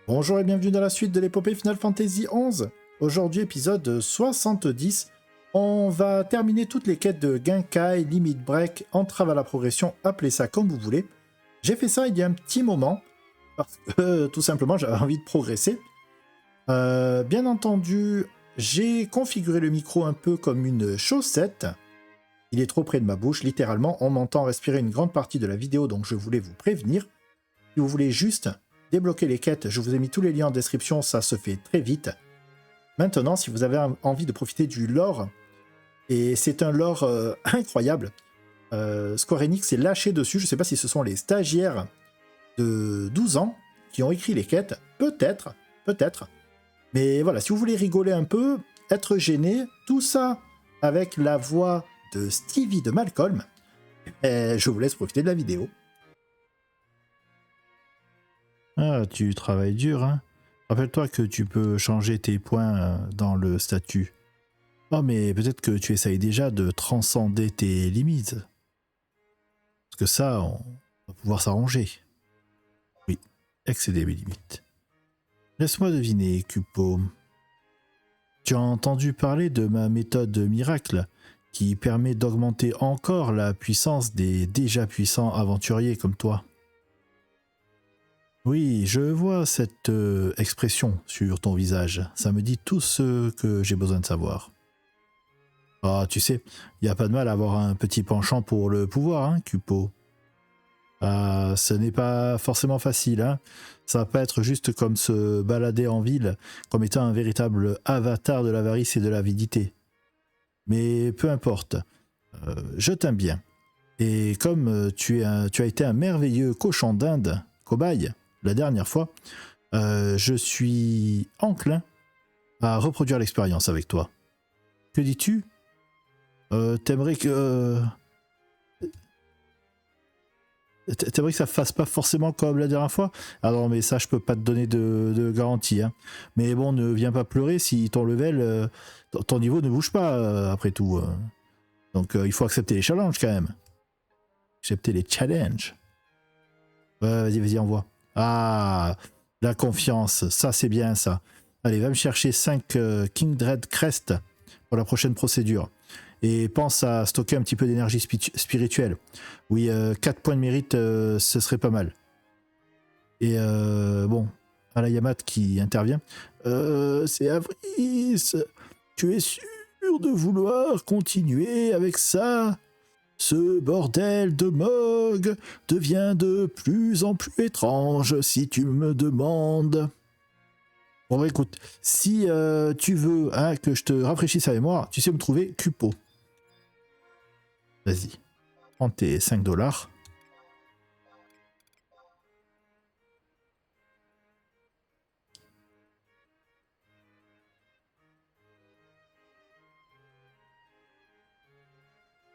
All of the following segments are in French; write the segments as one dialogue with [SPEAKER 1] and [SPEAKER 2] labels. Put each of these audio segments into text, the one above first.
[SPEAKER 1] Bonjour et bienvenue dans la suite de l'épopée Final Fantasy XI. Aujourd'hui, épisode 70. On va terminer toutes les quêtes de Genkai, Limit Break, entrave à la progression, appelez ça comme vous voulez. J'ai fait ça il y a un petit moment, parce que tout simplement j'avais envie de progresser. Bien entendu, j'ai configuré le micro un peu comme une chaussette. Il est trop près de ma bouche, littéralement, on m'entend respirer une grande partie de la vidéo, donc je voulais vous prévenir. Si vous voulez juste débloquer les quêtes, je vous ai mis tous les liens en description, ça se fait très vite. Maintenant, si vous avez envie de profiter du lore, et c'est un lore incroyable, Square Enix est lâché dessus, je ne sais pas si ce sont les stagiaires de 12 ans qui ont écrit les quêtes, peut-être, mais voilà, si vous voulez rigoler un peu, être gêné, tout ça avec la voix de Stevie de Malcolm, je vous laisse profiter de la vidéo. Ah, tu travailles dur, hein. Rappelle-toi que tu peux changer tes points dans le statut. Oh, mais peut-être que tu essayes déjà de transcender tes limites. Parce que ça, on va pouvoir s'arranger. Oui, excéder mes limites. Laisse-moi deviner, Cupo. Tu as entendu parler de ma méthode miracle qui permet d'augmenter encore la puissance des déjà puissants aventuriers comme toi. Oui, je vois cette expression sur ton visage. Ça me dit tout ce que j'ai besoin de savoir. Ah, tu sais, il n'y a pas de mal à avoir un petit penchant pour le pouvoir, hein, Cupo. Ah, ce n'est pas forcément facile, hein. Ça va pas être juste comme se balader en ville, comme étant un véritable avatar de l'avarice et de l'avidité. Mais peu importe, je t'aime bien. Et comme tu as été un merveilleux cochon d'Inde, cobaye, la dernière fois, je suis enclin à reproduire l'expérience avec toi. Que dis-tu ? T'aimerais que ça fasse pas forcément comme la dernière fois ? Ah non, mais ça, je peux pas te donner de garantie. Hein. Mais bon, ne viens pas pleurer si ton level, ton niveau ne bouge pas, après tout. Donc, il faut accepter les challenges quand même. Accepter les challenges. Vas-y, envoie. Ah, la confiance, ça c'est bien ça. Allez, va me chercher 5 King Dread Crest pour la prochaine procédure. Et pense à stocker un petit peu d'énergie spirituelle. Oui, 4 points de mérite, ce serait pas mal. Et bon, à la Yamat qui intervient. C'est Avrice, tu es sûr de vouloir continuer avec ça ? Ce bordel de Mog devient de plus en plus étrange si tu me demandes. Bon bah écoute, si tu veux hein, que je te rafraîchisse la mémoire, tu sais me trouver Cupo. Vas-y, prends tes $5.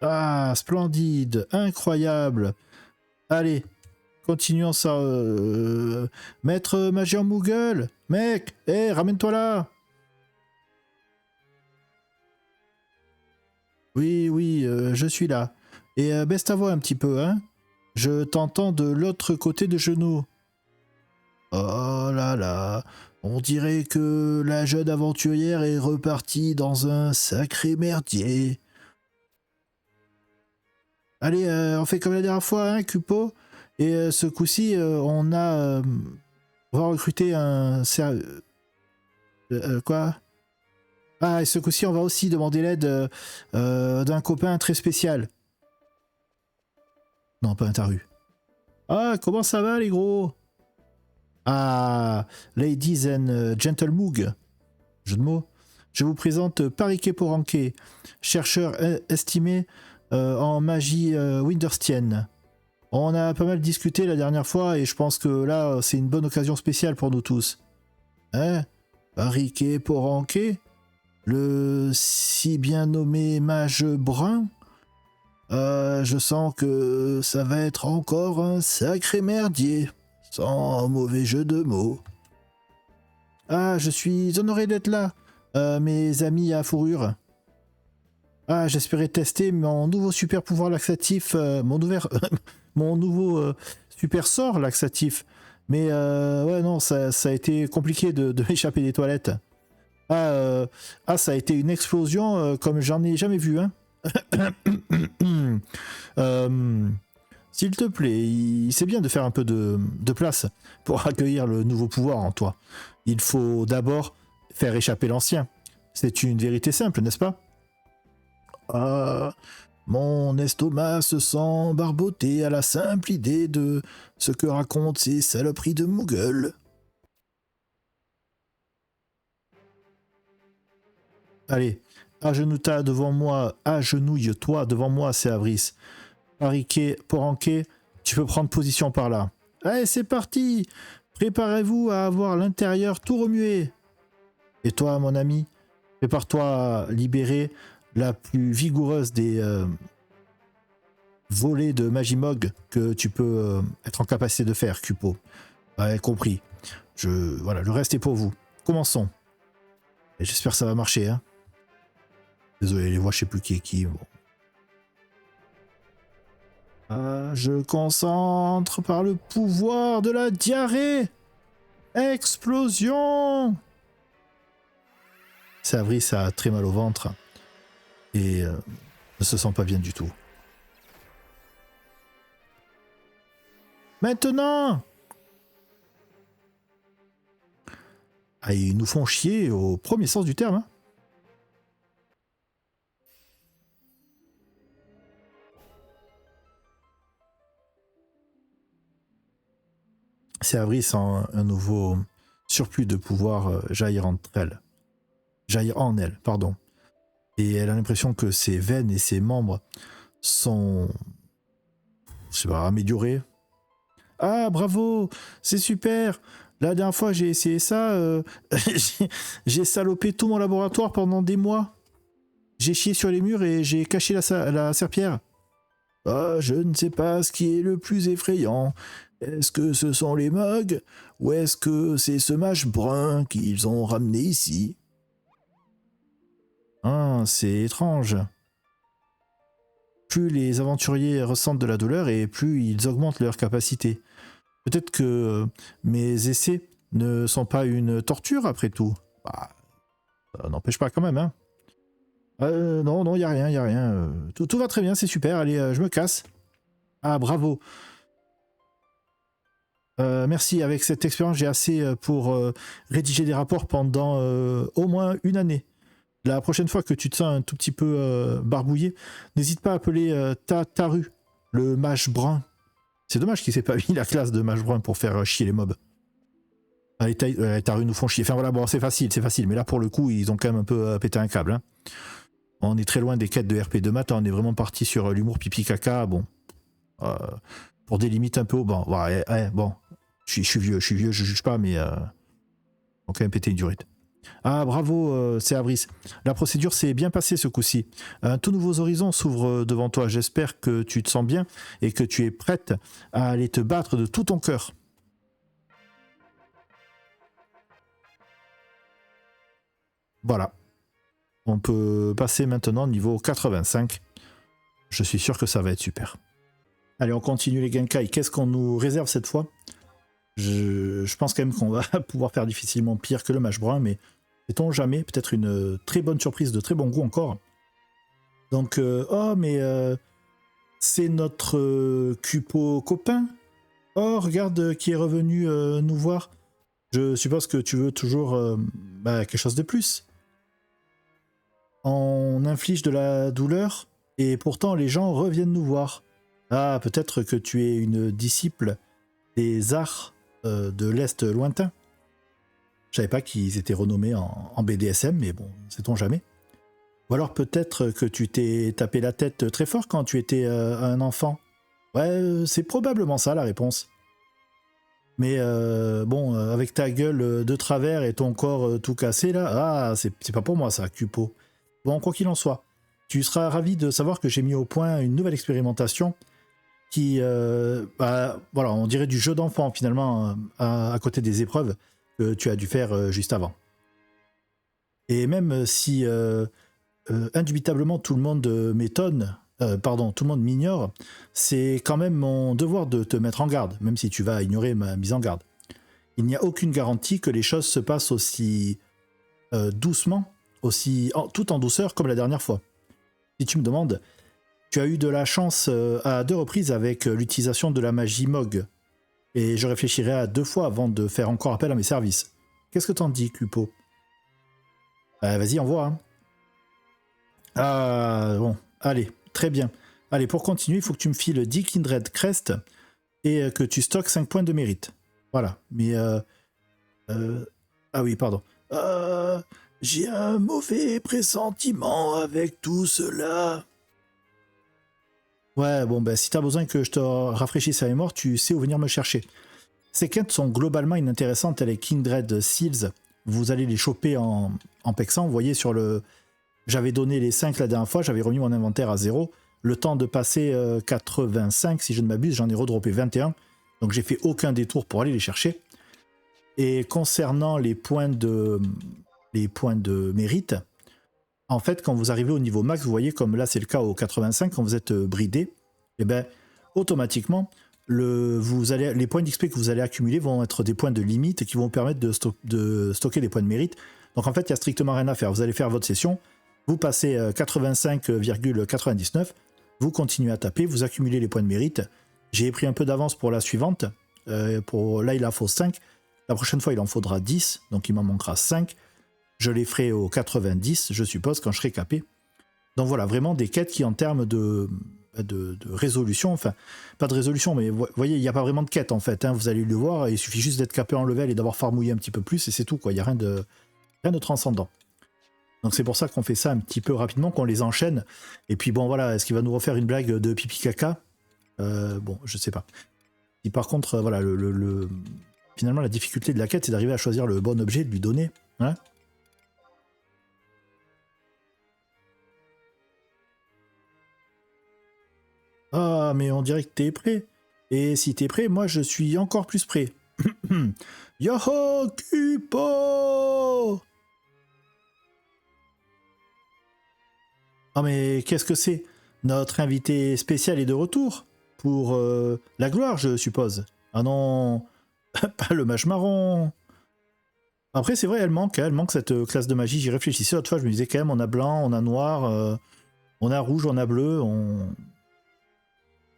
[SPEAKER 1] Ah, splendide, incroyable. Allez, continuons ça. Maître Major Moogle, mec, hé, ramène-toi là. Oui, je suis là. Et baisse ta voix un petit peu, hein. Je t'entends de l'autre côté de genou. Oh là là, on dirait que la jeune aventurière est repartie dans un sacré merdier. Allez, on fait comme la dernière fois, hein, Cupo. Et ce coup-ci, on va recruter un... quoi ? Ah, et ce coup-ci, on va aussi demander l'aide d'un copain très spécial. Non, pas un tarus. Ah, comment ça va, les gros ? Ah, ladies and gentlemoog. Jeu de mots. Je vous présente Pariké Poranké, chercheur estimé en magie Winderstienne. On a pas mal discuté la dernière fois et je pense que là, c'est une bonne occasion spéciale pour nous tous. Hein ? Pariké Poranké ? Le si bien nommé mage brun ? Je sens que ça va être encore un sacré merdier, sans mauvais jeu de mots. Ah, je suis honoré d'être là, mes amis à fourrure. Ah, j'espérais tester mon nouveau super pouvoir laxatif, mon nouveau super sort laxatif. Mais ouais, non, ça a été compliqué de m'échapper des toilettes. Ça a été une explosion comme j'en ai jamais vu, hein. Euh, S'il te plaît, c'est bien de faire un peu de place pour accueillir le nouveau pouvoir en toi. Il faut d'abord faire échapper l'ancien. C'est une vérité simple, n'est-ce pas? Ah, mon estomac se sent barboté à la simple idée de ce que racontent ces saloperies de Moogle. Allez, agenouille-toi devant moi, agenouille-toi devant moi, c'est Avris. Pariquet, Poranquet, tu peux prendre position par là. Allez, c'est parti! Préparez-vous à avoir l'intérieur tout remué. Et toi, mon ami, prépare-toi à libérer la plus vigoureuse des volées de Magimog que tu peux être en capacité de faire, Cupo. Ouais, compris. Voilà, le reste est pour vous. Commençons. Et j'espère que ça va marcher, hein. Désolé, les voix, je sais plus qui est qui. Bon. Je concentre par le pouvoir de la diarrhée. Explosion! Savry, ça a très mal au ventre et ne se sent pas bien du tout. Maintenant! Ah, ils nous font chier au premier sens du terme. Hein. Savry sent un nouveau surplus de pouvoir jaillir en elle, pardon. Et elle a l'impression que ses veines et ses membres sont, je sais pas, améliorés. Ah, bravo, c'est super. La dernière fois j'ai essayé ça, j'ai salopé tout mon laboratoire pendant des mois. J'ai chié sur les murs et j'ai caché la serpillère. Ah, je ne sais pas ce qui est le plus effrayant. Est-ce que ce sont les mugs ou est-ce que c'est ce mage brun qu'ils ont ramené ici? Ah, c'est étrange. Plus les aventuriers ressentent de la douleur et plus ils augmentent leur capacité. Peut-être que mes essais ne sont pas une torture après tout. Bah, ça n'empêche pas quand même, hein. Non, y a rien. Tout va très bien, c'est super. Allez, je me casse. Ah, bravo. Merci, avec cette expérience, j'ai assez pour rédiger des rapports pendant au moins une année. La prochaine fois que tu te sens un tout petit peu barbouillé, n'hésite pas à appeler Taru, le mage brun. C'est dommage qu'il s'est pas mis la classe de mage brun pour faire chier les mobs. Allez, Taru nous font chier. Enfin voilà, bon, c'est facile. Mais là, pour le coup, ils ont quand même un peu pété un câble. Hein. On est très loin des quêtes de RP de maths. On est vraiment parti sur l'humour pipi-caca. Bon. Pour des limites un peu haut. Bon, ouais, bon. Je suis vieux, je juge pas, mais on quand même pété une durite. Ah, bravo, c'est Abris. La procédure s'est bien passée ce coup-ci. Un tout nouveau horizon s'ouvre devant toi. J'espère que tu te sens bien et que tu es prête à aller te battre de tout ton cœur. Voilà. On peut passer maintenant niveau 85. Je suis sûr que ça va être super. Allez, on continue les Genkai. Qu'est-ce qu'on nous réserve cette fois? Je pense quand même qu'on va pouvoir faire difficilement pire que le mage brun, mais sait-on jamais, peut-être une très bonne surprise de très bon goût encore. Donc, c'est notre Cupo copain. Oh, regarde qui est revenu nous voir. Je suppose que tu veux toujours quelque chose de plus. On inflige de la douleur et pourtant les gens reviennent nous voir. Ah, peut-être que tu es une disciple des arts de l'Est lointain. Je savais pas qu'ils étaient renommés en BDSM, mais bon, sait-on jamais. Ou alors peut-être que tu t'es tapé la tête très fort quand tu étais un enfant. Ouais, c'est probablement ça la réponse. Mais avec ta gueule de travers et ton corps tout cassé là, c'est pas pour moi ça, Cupo. Bon, quoi qu'il en soit, tu seras ravi de savoir que j'ai mis au point une nouvelle expérimentation qui, on dirait du jeu d'enfant finalement, à côté des épreuves que tu as dû faire juste avant. Et même si indubitablement tout le monde m'étonne, tout le monde m'ignore, c'est quand même mon devoir de te mettre en garde, même si tu vas ignorer ma mise en garde. il n'y a aucune garantie que les choses se passent aussi doucement, tout en douceur comme la dernière fois. Si tu me demandes, tu as eu de la chance à 2 reprises avec l'utilisation de la magie Mog, et je réfléchirai à 2 fois avant de faire encore appel à mes services. Qu'est-ce que t'en dis, Cupo? Vas-y, envoie. Hein. Ah, bon, allez, très bien. Allez, pour continuer, il faut que tu me files 10 Kindred Crest et que tu stockes 5 points de mérite. Voilà, mais... ah oui, pardon. J'ai un mauvais pressentiment avec tout cela. Ouais, bon, ben si t'as besoin que je te rafraîchisse la mémoire, tu sais où venir me chercher. Ces quêtes sont globalement inintéressantes, les Kindred Seals. Vous allez les choper en pexant. Vous voyez sur le... J'avais donné les 5 la dernière fois, j'avais remis mon inventaire à 0. Le temps de passer 85, si je ne m'abuse, j'en ai redroppé 21. Donc j'ai fait aucun détour pour aller les chercher. Et concernant les points de mérite, en fait, quand vous arrivez au niveau max, vous voyez comme là c'est le cas au 85, quand vous êtes bridé, et ben automatiquement, les points d'XP que vous allez accumuler vont être des points de limite qui vont vous permettre de stocker des points de mérite. Donc en fait, il n'y a strictement rien à faire. Vous allez faire votre session, vous passez 85,99, vous continuez à taper, vous accumulez les points de mérite. J'ai pris un peu d'avance pour la suivante. Là, il en faut 5. La prochaine fois, il en faudra 10, donc il m'en manquera 5. Je les ferai au 90, je suppose, quand je serai capé. Donc voilà, vraiment des quêtes qui, en termes de résolution, enfin, pas de résolution, mais vous voyez, il n'y a pas vraiment de quête en fait. Hein, vous allez le voir, il suffit juste d'être capé en level et d'avoir farmouillé un petit peu plus, et c'est tout, quoi. Il n'y a rien de transcendant. Donc c'est pour ça qu'on fait ça un petit peu rapidement, qu'on les enchaîne. Et puis bon, voilà, est-ce qu'il va nous refaire une blague de pipi caca? Bon, je sais pas. Si par contre, voilà, finalement, la difficulté de la quête, c'est d'arriver à choisir le bon objet, de lui donner. Hein. Ah, mais on dirait que t'es prêt. Et si t'es prêt, moi, je suis encore plus prêt. Yoho, Cupo! Ah, mais qu'est-ce que c'est? Notre invité spécial est de retour. Pour la gloire, je suppose. Ah non, pas le mage marron. Après, c'est vrai, elle manque cette classe de magie. J'y réfléchissais l'autre fois, je me disais quand même, on a blanc, on a noir, on a rouge, on a bleu,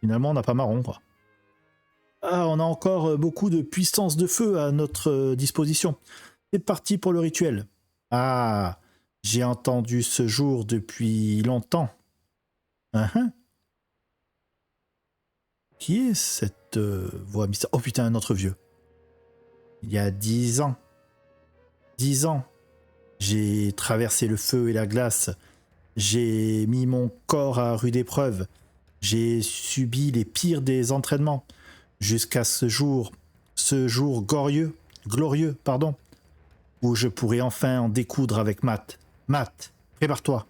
[SPEAKER 1] finalement, on n'a pas marron, quoi. Ah, on a encore beaucoup de puissance de feu à notre disposition. C'est parti pour le rituel. Ah, j'ai entendu ce jour depuis longtemps. Uh-huh. Qui est cette voix mystérieuse? Oh putain, un autre vieux. Il y a 10 ans. 10 ans. J'ai traversé le feu et la glace. J'ai mis mon corps à rude épreuve. J'ai subi les pires des entraînements. Jusqu'à ce jour glorieux, pardon, où je pourrai enfin en découdre avec Matt. Matt, prépare-toi.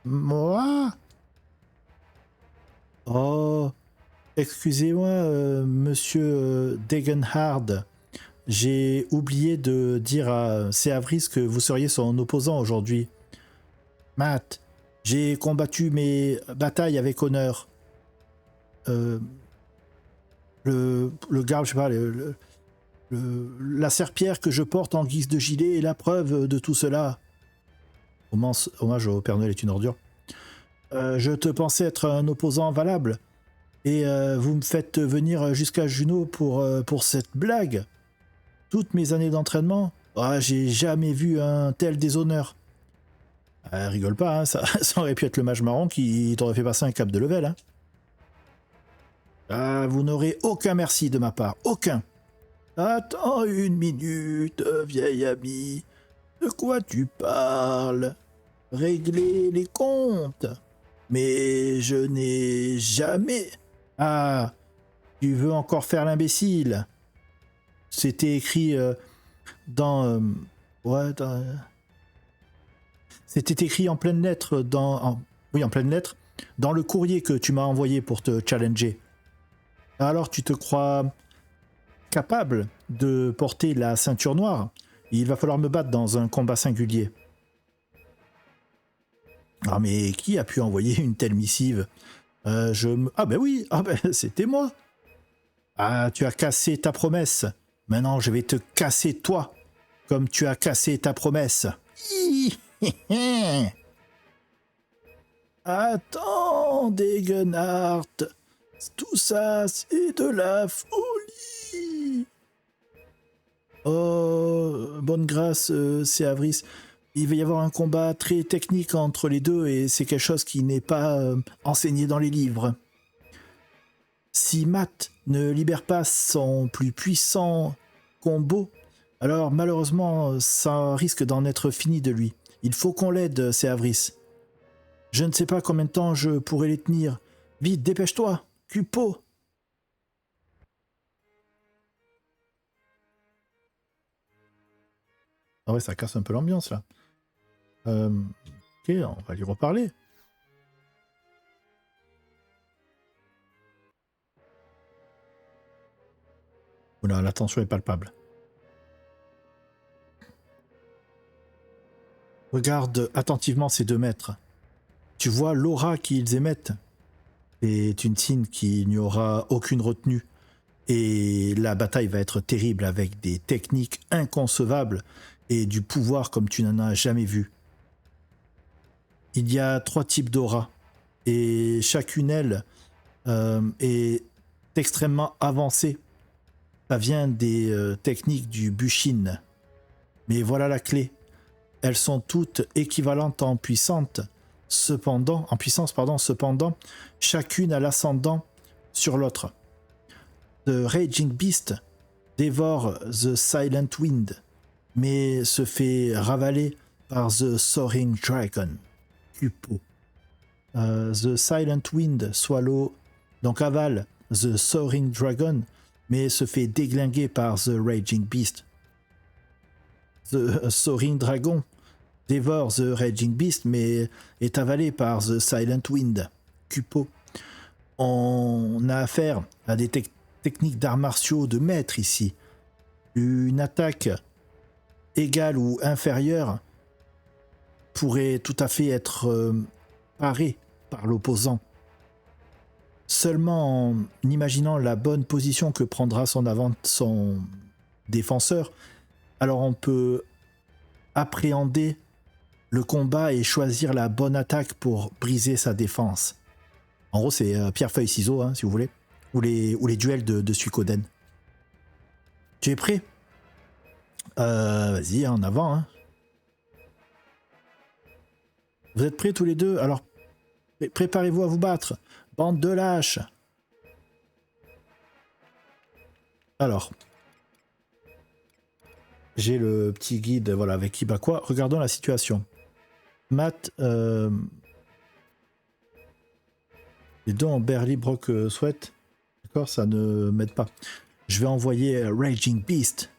[SPEAKER 1] Moi. Oh, excusez-moi, monsieur Degenhard. J'ai oublié de dire à Séavris que vous seriez son opposant aujourd'hui. Matt, j'ai combattu mes batailles avec honneur. Le garde, je sais pas, la serpillère que je porte en guise de gilet est la preuve de tout cela. Hommage au Père Noël est une ordure. Je te pensais être un opposant valable, et vous me faites venir jusqu'à Juno pour cette blague. Toutes mes années d'entraînement, j'ai jamais vu un tel déshonneur. Rigole pas, hein, ça aurait pu être le mage marron qui t'aurait fait passer un cap de level. Hein. Vous n'aurez aucun merci de ma part, aucun. Attends une minute, vieil ami. De quoi tu parles? Régler les comptes. Mais je n'ai jamais... Ah, tu veux encore faire l'imbécile? C'était écrit dans... C'était écrit en pleine lettre en pleine lettre, dans le courrier que tu m'as envoyé pour te challenger. Alors tu te crois capable de porter la ceinture noire? Il va falloir me battre dans un combat singulier. Ah mais qui a pu envoyer une telle missive? Ah ben oui, c'était moi. Ah, tu as cassé ta promesse. Maintenant, je vais te casser toi, comme tu as cassé ta promesse. Attendez, Gunnar. Tout ça, c'est de la folie. Oh, bonne grâce, c'est Avris. Il va y avoir un combat très technique entre les deux et c'est quelque chose qui n'est pas enseigné dans les livres. Si Matt ne libère pas son plus puissant combo, alors malheureusement, ça risque d'en être fini de lui. Il faut qu'on l'aide, c'est Avris. Je ne sais pas combien de temps je pourrai les tenir. Vite, dépêche-toi, Cupo. Ah ouais, ça casse un peu l'ambiance là. Ok, on va lui reparler. Oula, la tension est palpable. Regarde attentivement ces 2 maîtres. Tu vois l'aura qu'ils émettent. C'est une signe qu'il n'y aura aucune retenue. Et la bataille va être terrible avec des techniques inconcevables et du pouvoir comme tu n'en as jamais vu. Il y a 3 types d'aura. Et chacune, elle, est extrêmement avancée. Ça vient des techniques du Bushin. Mais voilà la clé. Elles sont toutes équivalentes en puissance. Cependant, chacune a l'ascendant sur l'autre. The Raging Beast dévore The Silent Wind, mais se fait ravaler par The Soaring Dragon. Cupo. The Silent Wind swallow, donc avale The Soaring Dragon, mais se fait déglinguer par The Raging Beast. The Soaring Dragon dévore The Raging Beast, mais est avalé par The Silent Wind. Cupo. On a affaire à des techniques d'arts martiaux de maître ici. Une attaque égale ou inférieure pourrait tout à fait être parée par l'opposant. Seulement en imaginant la bonne position que prendra son défenseur, alors on peut appréhender le combat et choisir la bonne attaque pour briser sa défense. En gros, c'est pierre-feuille-ciseaux, hein, si vous voulez. Ou les duels de Suikoden. Tu es prêt? Vas-y, en avant. Hein. Vous êtes prêts tous les deux? Alors, préparez-vous à vous battre. Bande de lâches. Alors, j'ai le petit guide voilà, avec qui bat quoi. Regardons la situation. Matt, les deux en Berly Brock Sweat. D'accord, ça ne m'aide pas. Je vais envoyer Raging Beast.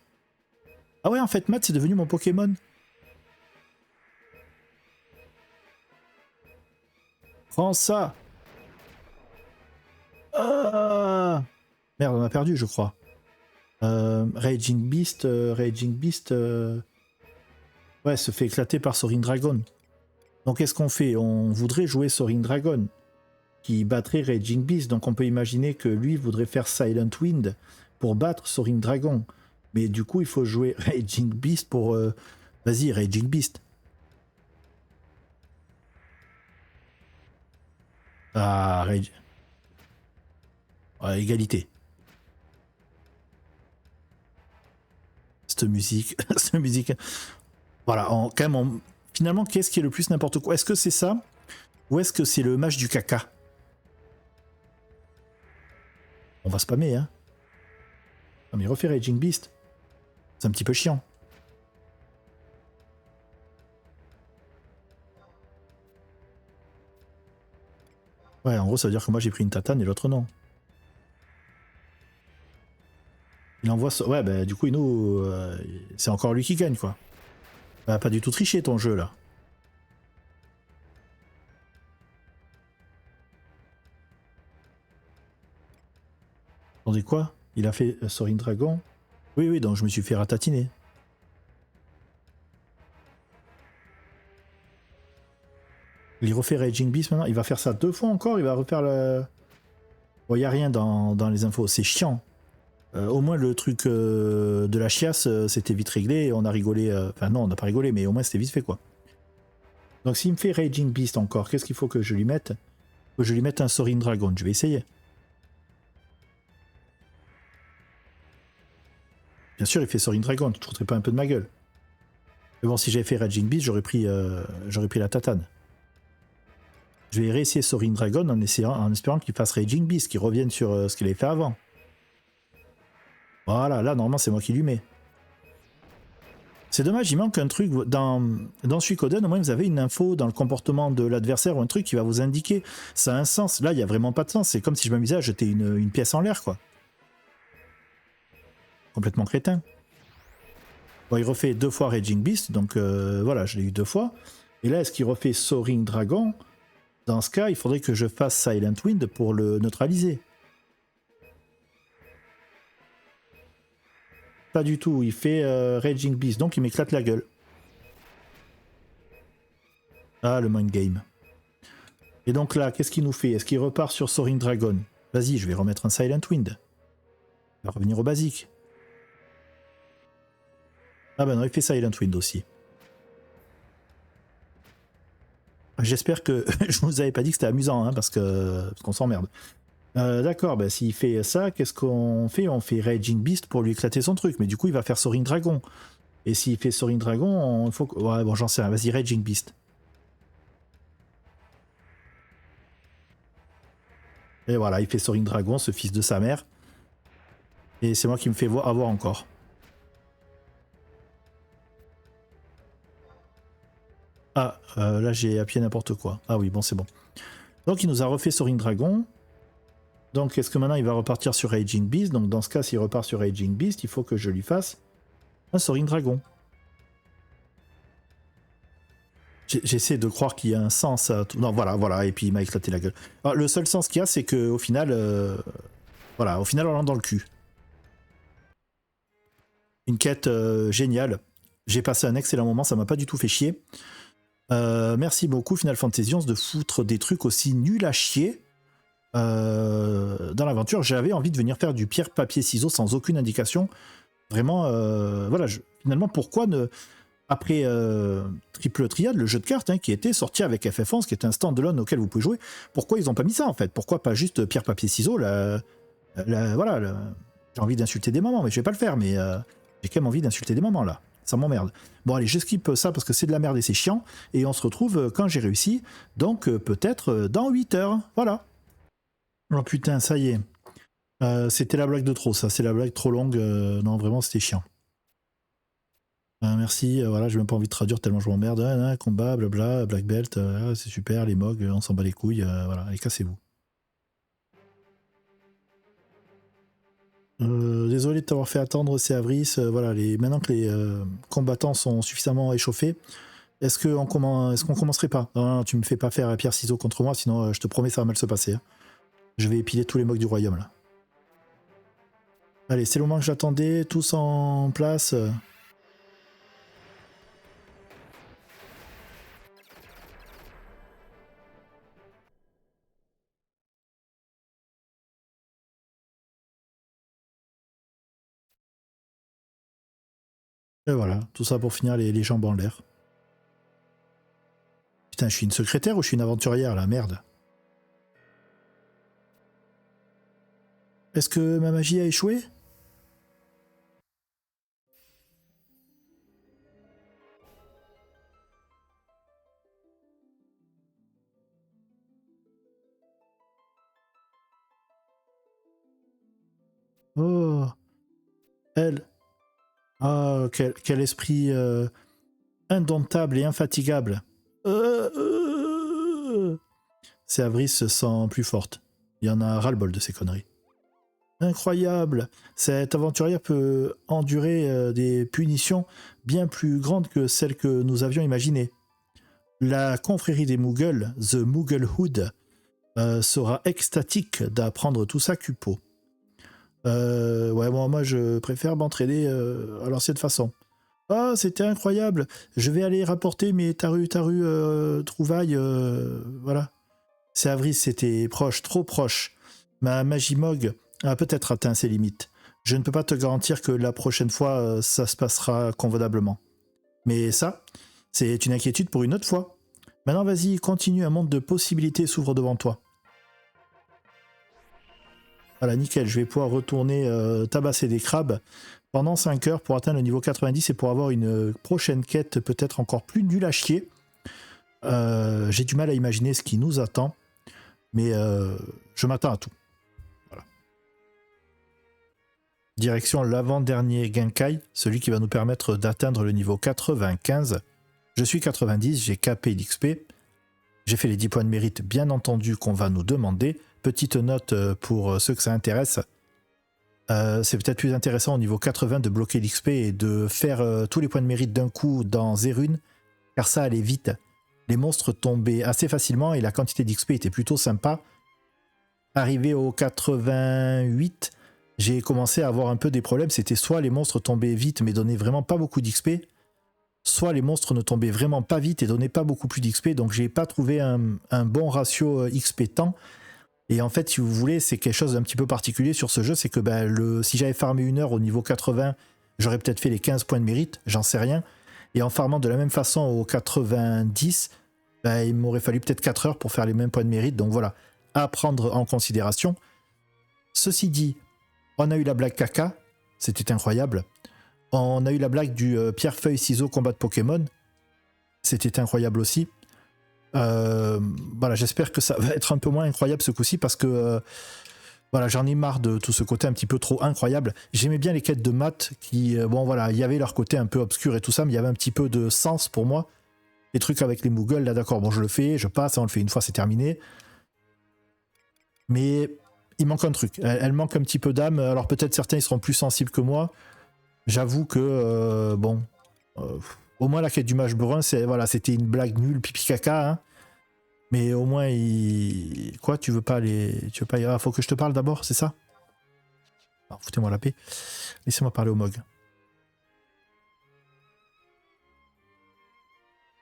[SPEAKER 1] Ah ouais, en fait, Matt, c'est devenu mon Pokémon. Prends ça. Ah merde, on a perdu, je crois. Raging Beast, ouais, se fait éclater par Soaring Dragon. Donc, qu'est-ce qu'on fait? On voudrait jouer Soaring Dragon, qui battrait Raging Beast. Donc, on peut imaginer que lui voudrait faire Silent Wind pour battre Soaring Dragon. Mais du coup, il faut jouer Raging Beast pour... Vas-y, Raging Beast. Ah, Rage... Ouais, égalité. Cette musique... cette musique... Voilà, quand même, finalement, qu'est-ce qui est le plus n'importe quoi? Est-ce que c'est ça? Ou est-ce que c'est le match du caca? On va spammer, hein. Non, mais refait Raging Beast. C'est un petit peu chiant. Ouais, en gros, ça veut dire que moi j'ai pris une tatane et l'autre non. Il envoie... Ouais, bah du coup, Ino, c'est encore lui qui gagne, quoi. Bah, pas du tout triché ton jeu, là. Attendez, quoi? Il a fait Soaring Dragon? Oui, oui, donc je me suis fait ratatiner. Il refait Raging Beast maintenant. Il va faire ça 2 fois encore. Il va refaire le... Bon, il n'y a rien dans les infos. C'est chiant. Au moins le truc de la chiasse, c'était vite réglé, et on a rigolé. Enfin non, on n'a pas rigolé, mais au moins c'était vite fait quoi. Donc s'il me fait Raging Beast encore, qu'est-ce qu'il faut que je lui mette? Que je lui mette un Soaring Dragon, je vais essayer. Bien sûr, il fait Soaring Dragon, je ne foutrais pas un peu de ma gueule. Mais bon, si j'avais fait Raging Beast, j'aurais pris la tatane. Je vais réessayer Soaring Dragon en espérant qu'il fasse Raging Beast, qu'il revienne sur ce qu'il avait fait avant. Voilà, là, normalement, c'est moi qui lui mets. C'est dommage, il manque un truc. Dans Suikoden, au moins, vous avez une info dans le comportement de l'adversaire ou un truc qui va vous indiquer. Ça a un sens. Là, il n'y a vraiment pas de sens. C'est comme si je m'amusais à jeter une pièce en l'air, quoi. Complètement crétin. Bon, il refait 2 fois Raging Beast, donc voilà, je l'ai eu 2 fois. Et là, est-ce qu'il refait Soaring Dragon? Dans ce cas, il faudrait que je fasse Silent Wind pour le neutraliser. Pas du tout, il fait Raging Beast, donc il m'éclate la gueule. Ah, le mind game. Et donc là, qu'est-ce qu'il nous fait? Est-ce qu'il repart sur Soaring Dragon? Vas-y, je vais remettre un Silent Wind. Il va revenir au basique. Ah bah non, il fait Silent Wind aussi. J'espère que je vous avais pas dit que c'était amusant, hein, parce qu'on s'emmerde. D'accord, bah, s'il fait ça, qu'est-ce qu'on fait? On fait Raging Beast pour lui éclater son truc, mais du coup il va faire Soaring Dragon. Et s'il fait Soaring Dragon, il faut que... Ouais, bon, j'en sais rien, vas-y, Raging Beast. Et voilà, il fait Soaring Dragon, ce fils de sa mère. Et c'est moi qui me fais avoir encore. Ah, là j'ai appuyé n'importe quoi. Ah oui, bon, c'est bon. Donc il nous a refait Soaring Dragon. Donc est-ce que maintenant il va repartir sur Raging Beast? Donc dans ce cas, s'il repart sur Raging Beast, il faut que je lui fasse un Soaring Dragon. J'essaie de croire qu'il y a un sens à tout. Non, voilà, et puis il m'a éclaté la gueule. Alors, le seul sens qu'il y a, c'est qu'au final, voilà, au final, on rentre dans le cul. Une quête géniale. J'ai passé un excellent moment, ça m'a pas du tout fait chier. Merci beaucoup Final Fantasy 11 de foutre des trucs aussi nuls à chier dans l'aventure. J'avais envie de venir faire du pierre, papier, ciseaux sans aucune indication. Vraiment, voilà, finalement, pourquoi ne... Après Triple Triad, le jeu de cartes qui était sorti avec FF11, qui est un stand-alone auquel vous pouvez jouer, pourquoi ils n'ont pas mis ça en fait? Pourquoi pas juste pierre, papier, ciseaux voilà, j'ai envie d'insulter des mamans, mais je vais pas le faire, mais j'ai quand même envie d'insulter des mamans là. Ça m'emmerde. Bon allez, je skip ça parce que c'est de la merde et c'est chiant, et on se retrouve quand j'ai réussi, donc peut-être dans 8 heures. Voilà. Oh putain, ça y est. C'était la blague de trop, ça. C'est la blague trop longue. Non, vraiment, c'était chiant. Merci, voilà, j'ai même pas envie de traduire tellement je m'emmerde. Combat, blabla, black belt, c'est super, les mogs, on s'en bat les couilles, voilà, allez, cassez-vous. Désolé de t'avoir fait attendre, c'est Avris. Voilà, maintenant que les combattants sont suffisamment échauffés, est-ce qu'on commencerait pas? Non, tu me fais pas faire pierre ciseaux contre moi, sinon je te promets ça va mal se passer. Hein. Je vais épiler tous les mogs du royaume là. Allez, c'est le moment que j'attendais, tous en place. Et voilà, tout ça pour finir les jambes en l'air. Putain, je suis une secrétaire ou je suis une aventurière là, merde. Est-ce que ma magie a échoué? Oh, elle. Ah, quel esprit indomptable et infatigable. C'est Avris se sent plus forte. Il y en a ras-le-bol de ces conneries. Incroyable. Cette aventurière peut endurer des punitions bien plus grandes que celles que nous avions imaginées. La confrérie des Muggles, The Mugglehood, sera extatique d'apprendre tout ça, Cupo. Ouais, bon, moi je préfère m'entraîner à l'ancienne façon. Ah, c'était incroyable. Je vais aller rapporter mes taru trouvailles. Voilà. C'est Avris, c'était proche, trop proche. Ma magie Mog a peut-être atteint ses limites. Je ne peux pas te garantir que la prochaine fois, ça se passera convenablement. Mais ça, c'est une inquiétude pour une autre fois. Maintenant, vas-y, continue, un monde de possibilités s'ouvre devant toi. Voilà, nickel, je vais pouvoir retourner tabasser des crabes pendant 5 heures pour atteindre le niveau 90 et pour avoir une prochaine quête peut-être encore plus nulle à chier. J'ai du mal à imaginer ce qui nous attend, mais je m'attends à tout. Voilà. Direction l'avant-dernier Genkai, celui qui va nous permettre d'atteindre le niveau 95. Je suis 90, j'ai capé l'XP. J'ai fait les 10 points de mérite, bien entendu, qu'on va nous demander. Petite note pour ceux que ça intéresse. C'est peut-être plus intéressant au niveau 80 de bloquer l'XP et de faire tous les points de mérite d'un coup dans Zerun, car ça allait vite. Les monstres tombaient assez facilement et la quantité d'XP était plutôt sympa. Arrivé au 88, j'ai commencé à avoir un peu des problèmes. C'était soit les monstres tombaient vite mais donnaient vraiment pas beaucoup d'XP, soit les monstres ne tombaient vraiment pas vite et donnaient pas beaucoup plus d'XP. Donc j'ai pas trouvé un bon ratio XP temps. Et en fait, si vous voulez, c'est quelque chose d'un petit peu particulier sur ce jeu, c'est que si j'avais farmé 1 heure au niveau 80, j'aurais peut-être fait les 15 points de mérite, j'en sais rien. Et en farmant de la même façon au 90, il m'aurait fallu peut-être 4 heures pour faire les mêmes points de mérite. Donc voilà, à prendre en considération. Ceci dit, on a eu la blague caca, c'était incroyable. On a eu la blague du pierre-feuille-ciseaux combat de Pokémon, c'était incroyable aussi. Voilà, j'espère que ça va être un peu moins incroyable ce coup-ci parce que voilà, j'en ai marre de tout ce côté un petit peu trop incroyable. J'aimais bien les quêtes de maths qui, bon voilà, il y avait leur côté un peu obscur et tout ça, mais il y avait un petit peu de sens pour moi. Les trucs avec les Moogles, là d'accord, bon je le fais, je passe, on le fait une fois, c'est terminé. Mais il manque un truc, elle manque un petit peu d'âme, alors peut-être certains ils seront plus sensibles que moi. J'avoue que, au moins la quête du mage brun, voilà, c'était une blague nulle, pipi caca, hein. Mais au moins, quoi, tu veux pas y... Ah, faut que je te parle d'abord, c'est ça? Alors, foutez-moi la paix. Laissez-moi parler au Mog.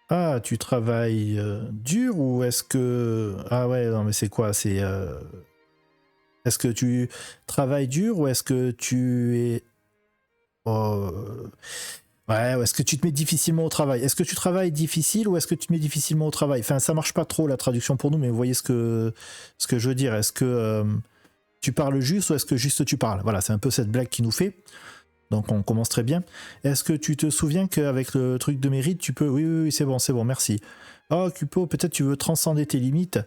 [SPEAKER 1] Ah, tu travailles dur ou est-ce que... Ah ouais, non mais c'est quoi? C'est... Est-ce que tu travailles dur ou est-ce que tu es... Oh, ouais, ou est-ce que tu te mets difficilement au travail? Est-ce que tu travailles difficile ou est-ce que tu te mets difficilement au travail? Enfin, ça marche pas trop la traduction pour nous, mais vous voyez ce que je veux dire. Est-ce que tu parles juste ou est-ce que juste tu parles? Voilà, c'est un peu cette blague qui nous fait. Donc on commence très bien. Est-ce que tu te souviens qu'avec le truc de mérite, tu peux... Oui, oui, oui, c'est bon, merci. Oh, Cupo, peut-être tu veux transcender tes limites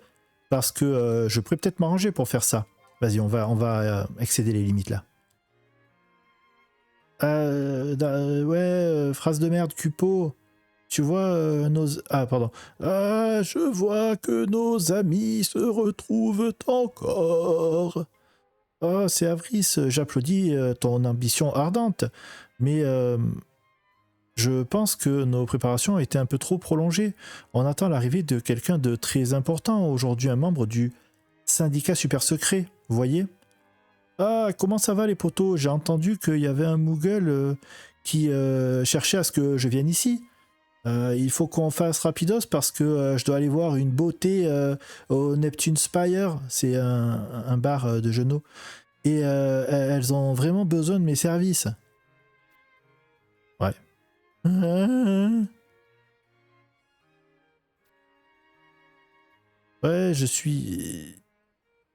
[SPEAKER 1] parce que je pourrais peut-être m'arranger pour faire ça. Vas-y, on va excéder les limites là. Phrase de merde, Cupo. Tu vois nos... Ah, pardon. Ah, je vois que nos amis se retrouvent encore. Oh, c'est Avris, j'applaudis ton ambition ardente. Mais je pense que nos préparations ont été un peu trop prolongées. On attend l'arrivée de quelqu'un de très important, aujourd'hui un membre du syndicat super secret, vous voyez? Ah, comment ça va les potos? J'ai entendu qu'il y avait un Moogle qui cherchait à ce que je vienne ici. Il faut qu'on fasse rapidos parce que je dois aller voir une beauté au Neptune Spire. C'est un bar de genoux. Et elles ont vraiment besoin de mes services. Ouais. Ouais, je suis...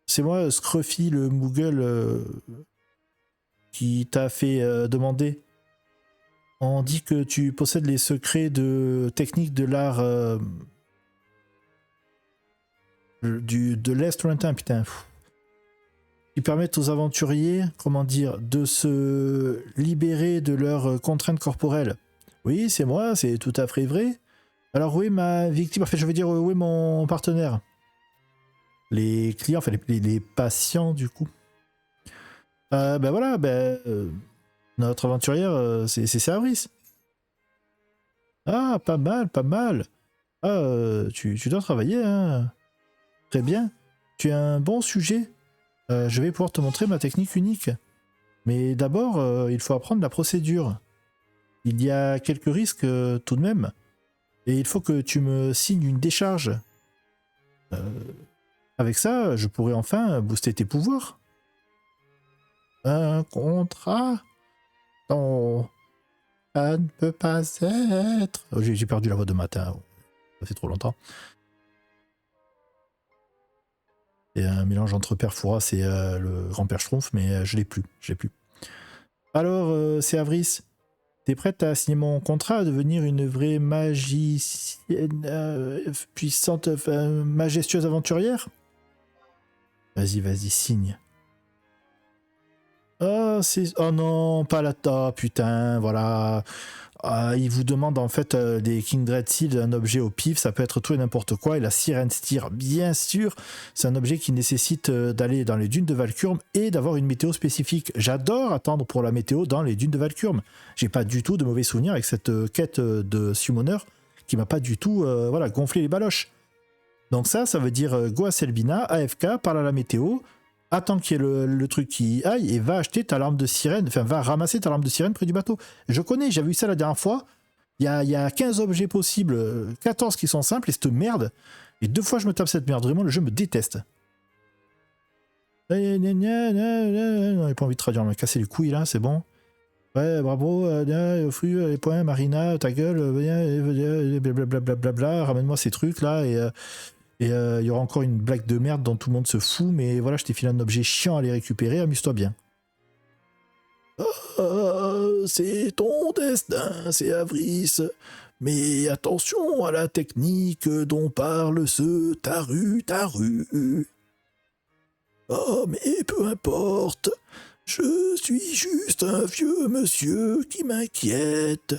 [SPEAKER 1] C'est moi, Scruffy, le Moogle qui t'a fait demander. On dit que tu possèdes les secrets de techniques de l'art de l'Est lointain, putain. Qui permettent aux aventuriers, comment dire, de se libérer de leurs contraintes corporelles. Oui, c'est moi, c'est tout à fait vrai. Alors où est ma victime? En fait, je veux dire, où est mon partenaire? Les clients, enfin les patients, du coup. Voilà, notre aventurière, c'est Cerberus. Ah, pas mal, pas mal. Ah, tu dois travailler, hein. Très bien. Tu as un bon sujet. Je vais pouvoir te montrer ma technique unique. Mais d'abord, il faut apprendre la procédure. Il y a quelques risques tout de même. Et il faut que tu me signes une décharge. Avec ça, je pourrais enfin booster tes pouvoirs. Un contrat? Non, ça ne peut pas être. Oh, j'ai perdu la voix de matin. Ça fait trop longtemps. C'est un mélange entre Père Fouras et le grand-père Schtroumpf, mais je l'ai plus. Alors, c'est Avris. T'es prête à signer mon contrat, à devenir une vraie magicienne puissante, majestueuse aventurière? Vas-y, signe. Oh, oh non, pas la top, putain, voilà. Il vous demande en fait des Kindred Seals, un objet au pif, ça peut être tout et n'importe quoi. Et la Sirène Steer, bien sûr, c'est un objet qui nécessite d'aller dans les dunes de Valkurm et d'avoir une météo spécifique. J'adore attendre pour la météo dans les dunes de Valkurm. J'ai pas du tout de mauvais souvenirs avec cette quête de Summoner qui m'a pas du tout voilà, gonflé les baloches. Donc ça veut dire go à Selbina, AFK, parle à la météo, attends qu'il y ait le truc qui aille et va acheter ta larme de sirène, enfin va ramasser ta larme de sirène près du bateau. Je connais, j'avais vu ça la dernière fois. Il y a 15 objets possibles, 14 qui sont simples et cette merde. Et 2 fois je me tape cette merde, vraiment le jeu me déteste. Non, j'ai pas envie de traduire, me casser les couilles là, c'est bon. Ouais, bravo, fruits, les points, Marina, ta gueule, blablabla, ramène-moi ces trucs là et il y aura encore une blague de merde dont tout le monde se fout, mais voilà, je t'ai filé un objet chiant à les récupérer, amuse-toi bien. C'est ton destin, c'est Avris. Mais attention à la technique dont parle ce Taru. Oh, mais peu importe. Je suis juste un vieux monsieur qui m'inquiète.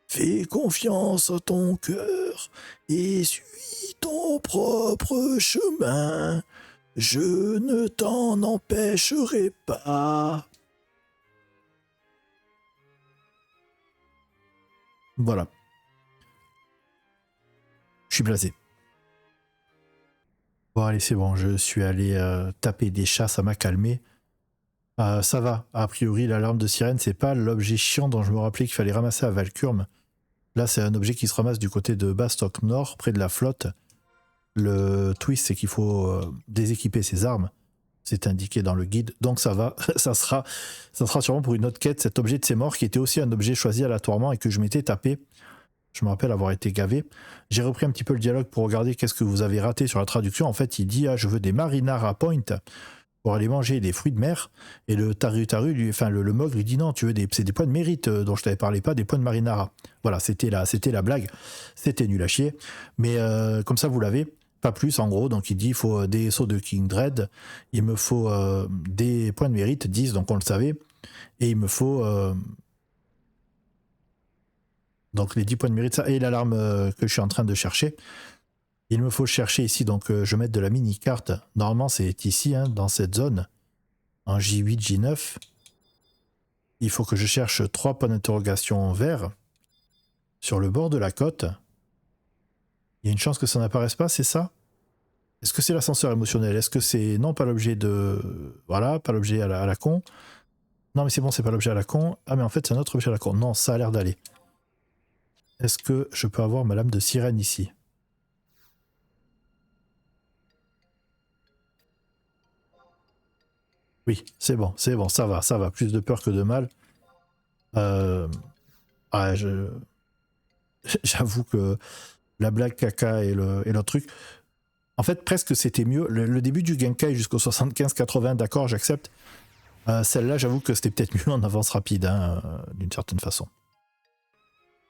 [SPEAKER 1] Fais confiance à ton cœur et suis ton propre chemin. Je ne t'en empêcherai pas. Voilà. Je suis blasé. Bon, allez, c'est bon. Je suis allé taper des chats, ça m'a calmé. Ça va. A priori, l'alarme de sirène, c'est pas l'objet chiant dont je me rappelais qu'il fallait ramasser à Valkurm. Là, c'est un objet qui se ramasse du côté de Bastok Nord, près de la flotte. Le twist, c'est qu'il faut déséquiper ses armes. C'est indiqué dans le guide, donc ça va. ça sera sûrement pour une autre quête, cet objet de ses morts, qui était aussi un objet choisi aléatoirement et que je m'étais tapé. Je me rappelle avoir été gavé. J'ai repris un petit peu le dialogue pour regarder qu'est-ce que vous avez raté sur la traduction. En fait, il dit je veux des marinara point pour aller manger des fruits de mer. Et le taru, lui, enfin le Mog lui dit non, c'est des points de mérite dont je t'avais parlé, pas des points de marinara. Voilà, c'était la blague. C'était nul à chier. Mais comme ça, vous l'avez. Pas plus, en gros. Donc, il dit il faut des sauts de Kindred. Il me faut des points de mérite, 10, donc on le savait. Et il me faut donc les 10 points de mérite, ça, et l'alarme que je suis en train de chercher. Il me faut chercher ici, donc je vais mettre de la mini-carte. Normalement, c'est ici, hein, dans cette zone, en J8, J9. Il faut que je cherche 3 points d'interrogation verts sur le bord de la côte. Il y a une chance que ça n'apparaisse pas, c'est ça? Est-ce que c'est l'ascenseur émotionnel? Est-ce que c'est... Non, pas l'objet de... Voilà, pas l'objet à la con. Non, mais c'est bon, c'est pas l'objet à la con. Ah, mais en fait, c'est un autre objet à la con. Non, ça a l'air d'aller. Est-ce que je peux avoir ma lame de sirène ici? Oui, c'est bon, ça va. Plus de peur que de mal. J'avoue que la blague caca et l'autre truc... En fait, presque c'était mieux. Le début du Genkai jusqu'au 75-80, d'accord, j'accepte. Celle-là, j'avoue que c'était peut-être mieux en avance rapide, hein, d'une certaine façon.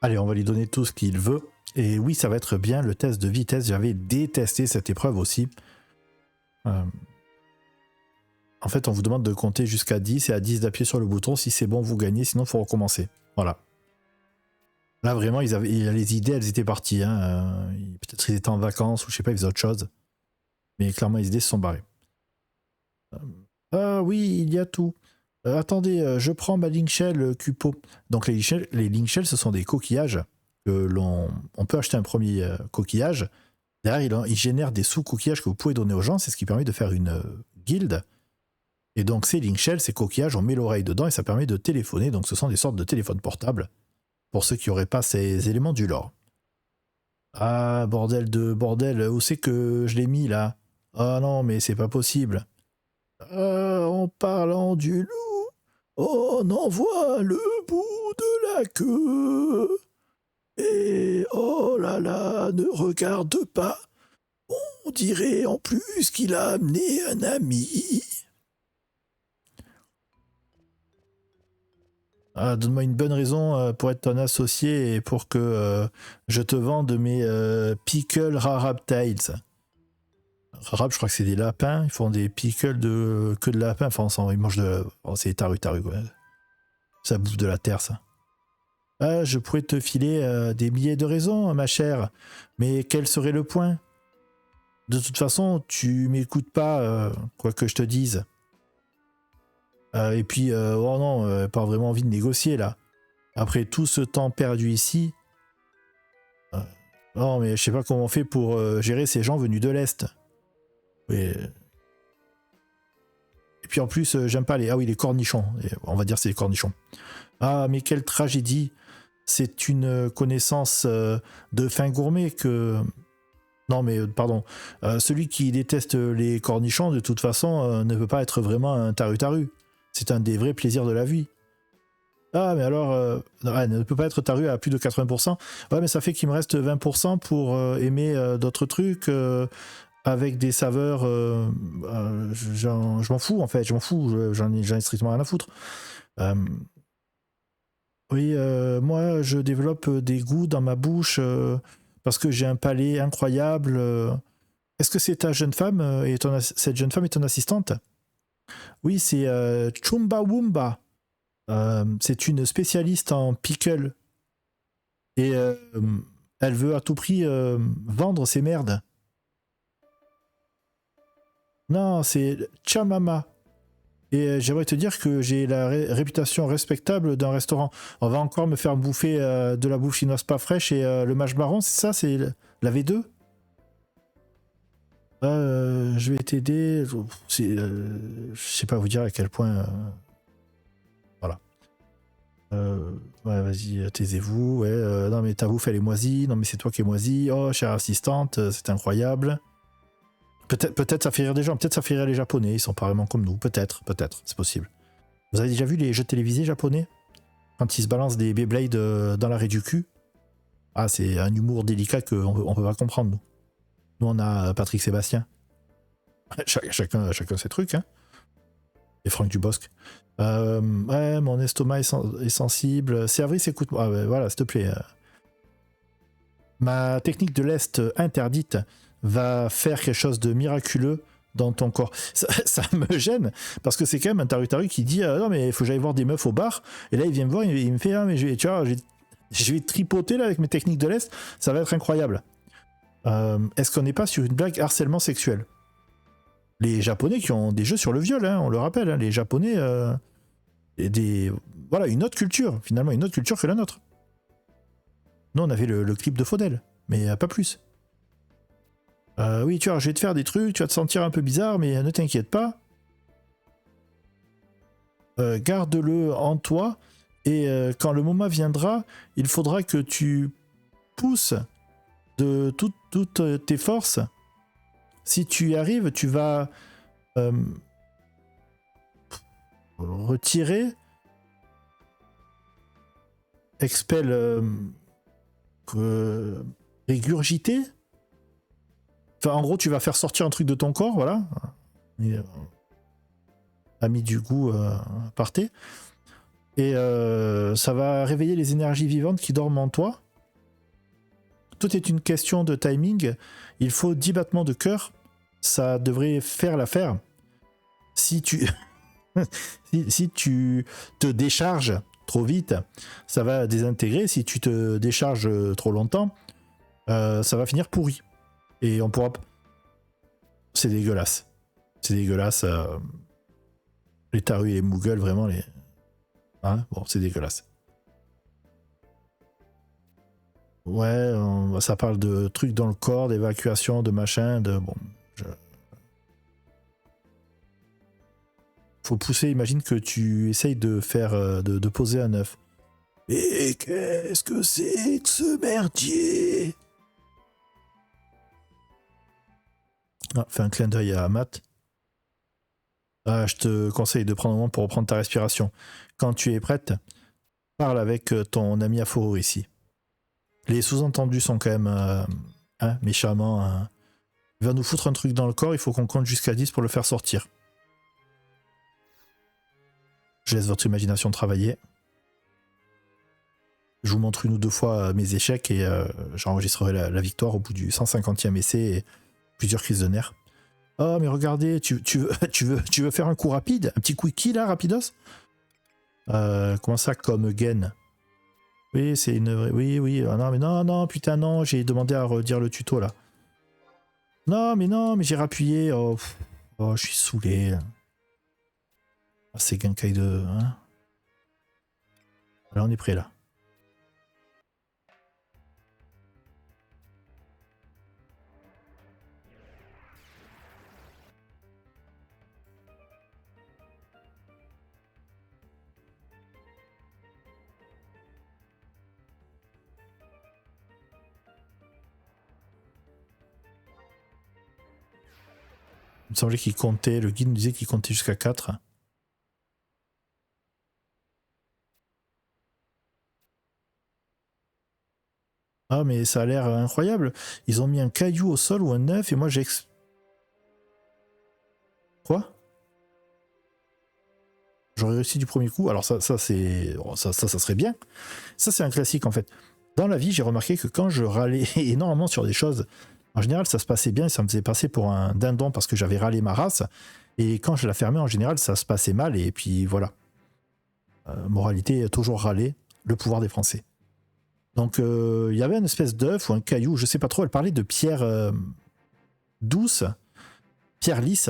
[SPEAKER 1] Allez, on va lui donner tout ce qu'il veut. Et oui, ça va être bien le test de vitesse. J'avais détesté cette épreuve aussi. En fait, on vous demande de compter jusqu'à 10 et à 10 d'appuyer sur le bouton. Si c'est bon, vous gagnez. Sinon, il faut recommencer. Voilà. Là, vraiment, les idées, elles étaient parties. Hein. Peut-être qu'ils étaient en vacances ou je sais pas, ils faisaient autre chose. Mais clairement, les idées se sont barrées. Ah oui, il y a tout. Attendez, je prends ma Linkshell Cupo. Donc les Linkshells, ce sont des coquillages que on peut acheter un premier coquillage. Derrière, il génère des sous-coquillages que vous pouvez donner aux gens. C'est ce qui permet de faire une guilde. Et donc ces Linkshells, ces coquillages, on met l'oreille dedans et ça permet de téléphoner. Donc ce sont des sortes de téléphones portables pour ceux qui n'auraient pas ces éléments du lore. Ah, bordel de bordel, où c'est que je l'ai mis là? Ah non, mais c'est pas possible. En parlant du loup, On en voit le bout de la queue. Et oh là là, ne regarde pas. On dirait en plus qu'il a amené un ami. Ah, donne-moi une bonne raison pour être ton associé et pour que je te vende mes pickles Raraptails. Rarab, je crois que c'est des lapins. Ils font des pickles que de lapins. Enfin, ils mangent de... Oh, c'est taru, quoi. Ça bouffe de la terre, ça. Ah, je pourrais te filer des milliers de raisons, ma chère. Mais quel serait le point? De toute façon, tu m'écoutes pas, quoi que je te dise. Et puis, oh non, pas vraiment envie de négocier, là. Après tout ce temps perdu ici... non, mais je sais pas comment on fait pour gérer ces gens venus de l'Est. Et puis en plus, j'aime pas les... Ah oui, les cornichons. On va dire c'est les cornichons. Ah, mais quelle tragédie. C'est une connaissance de fin gourmet que... Non, mais pardon. Celui qui déteste les cornichons, de toute façon, ne peut pas être vraiment un taru-taru. C'est un des vrais plaisirs de la vie. Ah, mais alors... ne peut pas être taru à plus de 80%. Ouais, mais ça fait qu'il me reste 20% pour aimer d'autres trucs... avec des saveurs, je m'en fous en fait, j'en ai strictement rien à foutre. Oui, moi je développe des goûts dans ma bouche parce que j'ai un palais incroyable. Est-ce que c'est ta jeune femme et cette jeune femme est ton assistante? Oui, c'est Chumba Wumba. C'est une spécialiste en pickle et elle veut à tout prix vendre ses merdes. Non, c'est Chamama. Et j'aimerais te dire que j'ai la réputation respectable d'un restaurant. On va encore me faire bouffer de la bouffe chinoise pas fraîche et le mâche marron, c'est ça? C'est la V2? Je vais t'aider. Je sais pas vous dire à quel point... voilà. Ouais, vas-y, taisez-vous. Ouais, non, mais ta bouffe, elle est moisie. Non, mais c'est toi qui es moisie. Oh, chère assistante, c'est incroyable. Peut-être ça fait rire des gens, peut-être ça fait rire les Japonais, ils sont pas vraiment comme nous, peut-être, c'est possible. Vous avez déjà vu les jeux télévisés japonais? Quand ils se balancent des Beyblade dans l'arrêt du cul? Ah, c'est un humour délicat qu'on peut pas comprendre, nous. Nous, on a Patrick Sébastien. Chacun ses trucs, hein. Et Franck Dubosc. Ouais, mon estomac est sensible. Service, écoute-moi. Ah, ouais, voilà, s'il te plaît. Ma technique de l'Est interdite va faire quelque chose de miraculeux dans ton corps. Ça me gêne, parce que c'est quand même un taru-taru qui dit non mais il faut que j'aille voir des meufs au bar, et là il vient me voir, il me fait ah mais je vais tripoter là avec mes techniques de l'Est, ça va être incroyable. Est-ce qu'on n'est pas sur une blague harcèlement sexuel? Les Japonais qui ont des jeux sur le viol, hein, on le rappelle, hein, les Japonais, voilà, une autre culture, finalement une autre culture que la nôtre. Nous on avait le clip de Faudel, mais pas plus. Oui, tu vois, je vais te faire des trucs, tu vas te sentir un peu bizarre, mais ne t'inquiète pas. Garde-le en toi, et quand le moment viendra, il faudra que tu pousses de toutes tes forces. Si tu y arrives, tu vas retirer, régurgiter. Enfin, en gros, tu vas faire sortir un truc de ton corps, voilà. Et, ami du goût, partez. Et ça va réveiller les énergies vivantes qui dorment en toi. Tout est une question de timing. Il faut 10 battements de cœur. Ça devrait faire l'affaire. Si tu... si tu te décharges trop vite, ça va désintégrer. Si tu te décharges trop longtemps, ça va finir pourri. Et on pourra... C'est dégueulasse. C'est dégueulasse. Les tarus et les moogles, vraiment, les... Hein, bon, c'est dégueulasse. Ouais, ça parle de trucs dans le corps, d'évacuation, de machin, de... Bon, faut pousser, imagine que tu essayes de faire... de poser un œuf. Mais qu'est-ce que c'est que ce merdier? Ah, fais un clin d'œil à Matt. Ah, je te conseille de prendre un moment pour reprendre ta respiration. Quand tu es prête, parle avec ton ami Aforo ici. Les sous-entendus sont quand même méchamment. Il va nous foutre un truc dans le corps, il faut qu'on compte jusqu'à 10 pour le faire sortir. Je laisse votre imagination travailler. Je vous montre une ou deux fois mes échecs et j'enregistrerai la victoire au bout du 150e essai et plusieurs crises de nerfs. Oh mais regardez, tu veux faire un coup rapide? Un petit quickie là, rapidos? Comment ça, comme gain? Oui, c'est une vraie... Oui, oui, non, mais non, putain, non, j'ai demandé à redire le tuto, là. Non, mais j'ai rappuyé. Oh, oh, je suis saoulé. Ah, c'est Genkai 2, hein. Là, on est prêt, là. Il me semblait qu'il comptait, le guide nous disait qu'il comptait jusqu'à 4. Ah, mais ça a l'air incroyable. Ils ont mis un caillou au sol ou un œuf et moi j'ai... Quoi? J'aurais réussi du premier coup. Alors ça c'est... Ça serait bien. Ça c'est un classique en fait. Dans la vie, j'ai remarqué que quand je râlais énormément sur des choses, en général ça se passait bien et ça me faisait passer pour un dindon parce que j'avais râlé ma race. Et quand je la fermais, en général, ça se passait mal et puis voilà. Moralité, toujours râler, le pouvoir des Français. Donc il y avait une espèce d'œuf ou un caillou, je sais pas trop, elle parlait de pierre douce, pierre lisse,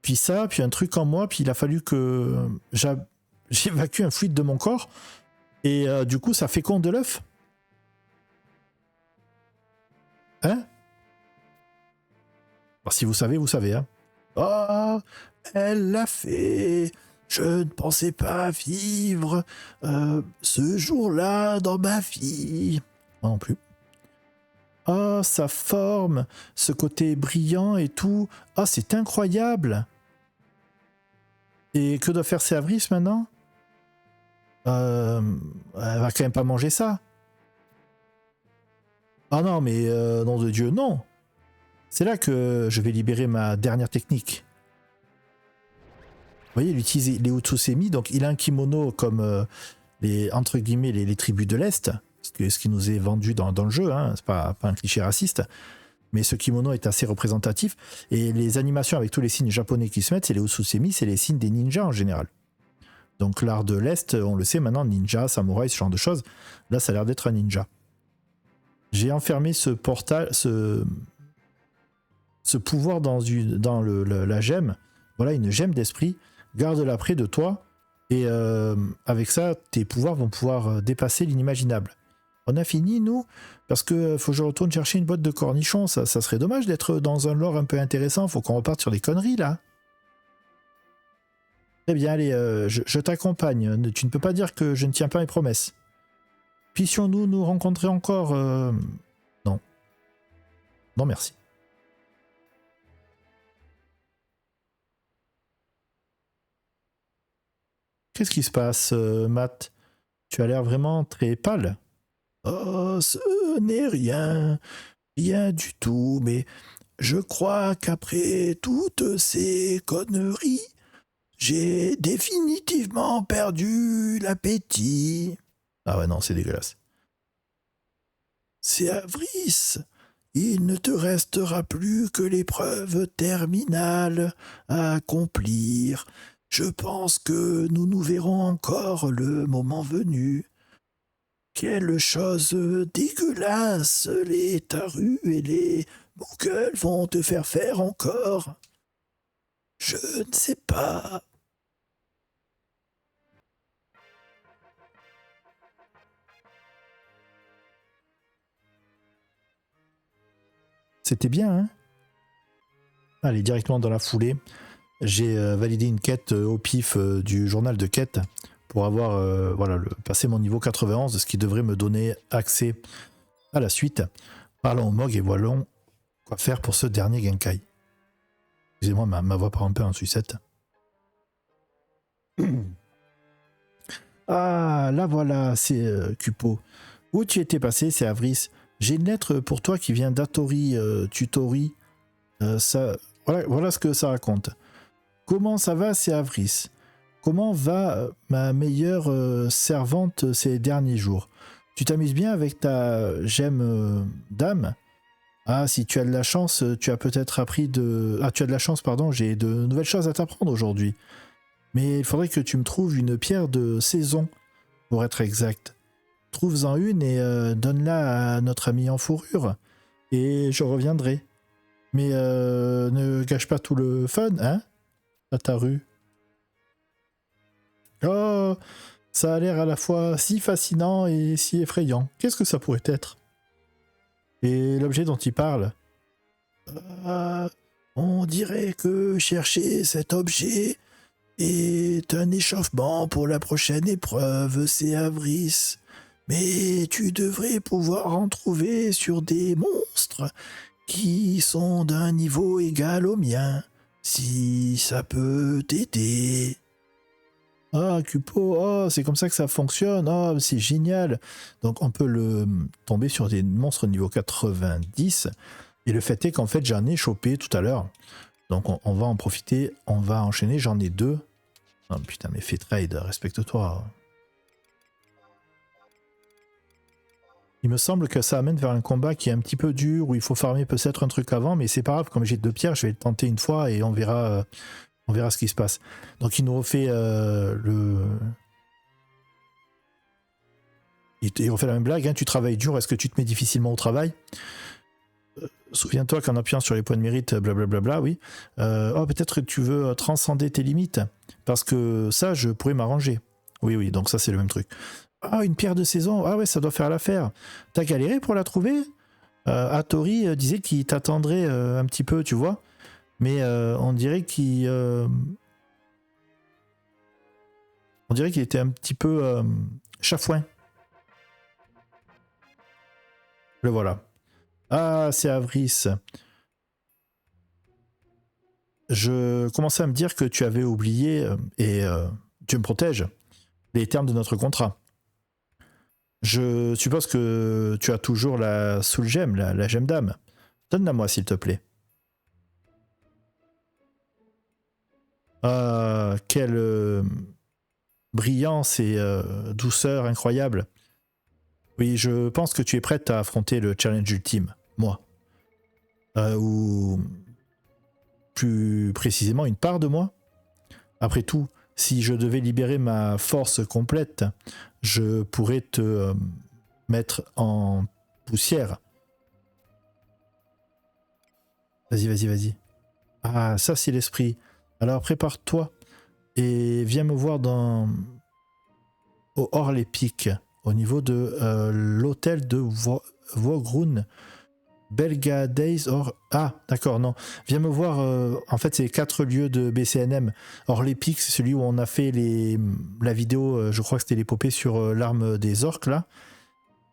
[SPEAKER 1] puis ça, puis un truc en moi, puis il a fallu que j'évacue un fluide de mon corps, et du coup ça féconde de l'œuf. Hein? Alors, si vous savez, vous savez. Hein. Oh, elle l'a fait. Je ne pensais pas vivre ce jour-là dans ma vie. Moi non plus. Oh, sa forme, ce côté brillant et tout. Oh, c'est incroyable. Et que doit faire Céavris maintenant? Elle va quand même pas manger ça. Ah non, mais nom de Dieu, non. C'est là que je vais libérer ma dernière technique. Vous voyez, il utilise les Utsusemi, donc il a un kimono comme les, entre guillemets, les tribus de l'Est, ce qui nous est vendu dans le jeu, hein, c'est pas un cliché raciste, mais ce kimono est assez représentatif, et les animations avec tous les signes japonais qui se mettent, c'est les Utsusemi, c'est les signes des ninjas en général. Donc l'art de l'Est, on le sait maintenant, ninja, samouraï, ce genre de choses, là ça a l'air d'être un ninja. J'ai enfermé ce portal, ce pouvoir dans la gemme, voilà, une gemme d'esprit, garde-la près de toi, et avec ça, tes pouvoirs vont pouvoir dépasser l'inimaginable. On a fini, nous? Parce que faut que je retourne chercher une boîte de cornichons, ça serait dommage d'être dans un lore un peu intéressant, faut qu'on reparte sur des conneries, là. Très bien, allez, je t'accompagne, tu ne peux pas dire que je ne tiens pas mes promesses. Puissions-nous nous rencontrer encore Non. Non, merci. Qu'est-ce qui se passe, Matt? Tu as l'air vraiment très pâle. Oh, ce n'est rien, rien du tout, mais je crois qu'après toutes ces conneries, j'ai définitivement perdu l'appétit. Ah ouais, non, c'est dégueulasse. C'est Avris. Il ne te restera plus que l'épreuve terminale à accomplir. Je pense que nous nous verrons encore le moment venu. Quelle chose dégueulasse les tarus et les Muggles vont te faire encore. Je ne sais pas. C'était bien, hein? Allez, directement dans la foulée. J'ai validé une quête au pif du journal de quête pour avoir passé mon niveau 91, ce qui devrait me donner accès à la suite. Parlons au Mog et voyons quoi faire pour ce dernier Genkai. Excusez-moi, ma voix part un peu en sucette. Ah, là voilà, c'est Cupo. Où tu étais passé, c'est Avris. J'ai une lettre pour toi qui vient d'Atori Tutori. Voilà ce que ça raconte. Comment ça va, c'est Avris. Comment va ma meilleure servante ces derniers jours? Tu t'amuses bien avec ta gemme dame? Ah, si tu as de la chance, tu as peut-être appris de... Ah, tu as de la chance, pardon, j'ai de nouvelles choses à t'apprendre aujourd'hui. Mais il faudrait que tu me trouves une pierre de saison, pour être exact. Trouve-en une et donne-la à notre ami en fourrure. Et je reviendrai. Mais ne gâche pas tout le fun, hein? À ta rue. Oh, ça a l'air à la fois si fascinant et si effrayant. Qu'est-ce que ça pourrait être? Et l'objet dont il parle? Euh, on dirait que chercher cet objet est un échauffement pour la prochaine épreuve, c'est Avris. Mais tu devrais pouvoir en trouver sur des monstres qui sont d'un niveau égal au mien, si ça peut t'aider. Ah, Cupo, oh, c'est comme ça que ça fonctionne, oh, c'est génial. Donc on peut tomber sur des monstres niveau 90, et le fait est qu'en fait j'en ai chopé tout à l'heure. Donc on va en profiter, on va enchaîner, j'en ai 2. Oh putain, mais fais trade, respecte-toi. Il me semble que ça amène vers un combat qui est un petit peu dur, où il faut farmer peut-être un truc avant, mais c'est pas grave, comme j'ai 2 pierres, je vais le tenter une fois et on verra ce qui se passe. Donc il nous refait il refait la même blague, hein, tu travailles dur, est-ce que tu te mets difficilement au travail? Souviens-toi qu'en appuyant sur les points de mérite, blablabla, oui. Oh, peut-être que tu veux transcender tes limites, parce que ça, je pourrais m'arranger. Oui, donc ça, c'est le même truc. Ah, une pierre de saison, ah ouais, ça doit faire l'affaire. T'as galéré pour la trouver? Hattori disait qu'il t'attendrait un petit peu, tu vois. Mais on dirait qu'il était un petit peu chafouin. Le voilà. Ah, c'est Avris. Je commençais à me dire que tu avais oublié, et tu me protèges, les termes de notre contrat. Je suppose que tu as toujours la soul gemme, la gemme d'âme. Donne-la moi, s'il te plaît. Ah, quelle brillance et douceur incroyable. Oui, je pense que tu es prête à affronter le challenge ultime, moi. Ou plus précisément une part de moi. Après tout, si je devais libérer ma force complète, je pourrais te mettre en poussière. Vas-y. Ah, ça c'est l'esprit. Alors prépare-toi et viens me voir au Hors-les-Pics, au niveau de l'hôtel de Vogrun. Belgadays or... Ah, d'accord, non. Viens me voir, en fait, c'est 4 lieux de BCNM. Or, l'Epic, c'est celui où on a fait la vidéo, je crois que c'était l'épopée sur l'arme des orques, là.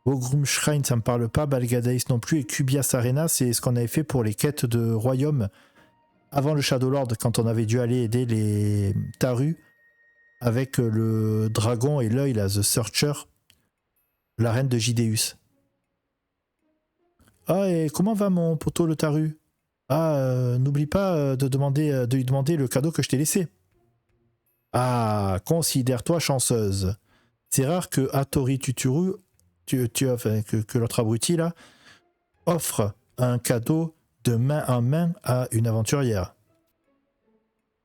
[SPEAKER 1] Ogrum Shrine, ça me parle pas. Belgadays non plus. Et Cubias Arena, c'est ce qu'on avait fait pour les quêtes de royaume avant le Shadowlord, quand on avait dû aller aider les Tarus avec le dragon et l'œil, là, The Searcher, la reine de Gideus. Ah, et comment va mon poteau le Taru? Ah, n'oublie pas de lui demander le cadeau que je t'ai laissé. Ah, considère-toi chanceuse. C'est rare que Hattori Tuturu, enfin, que l'autre abruti là, offre un cadeau de main en main à une aventurière.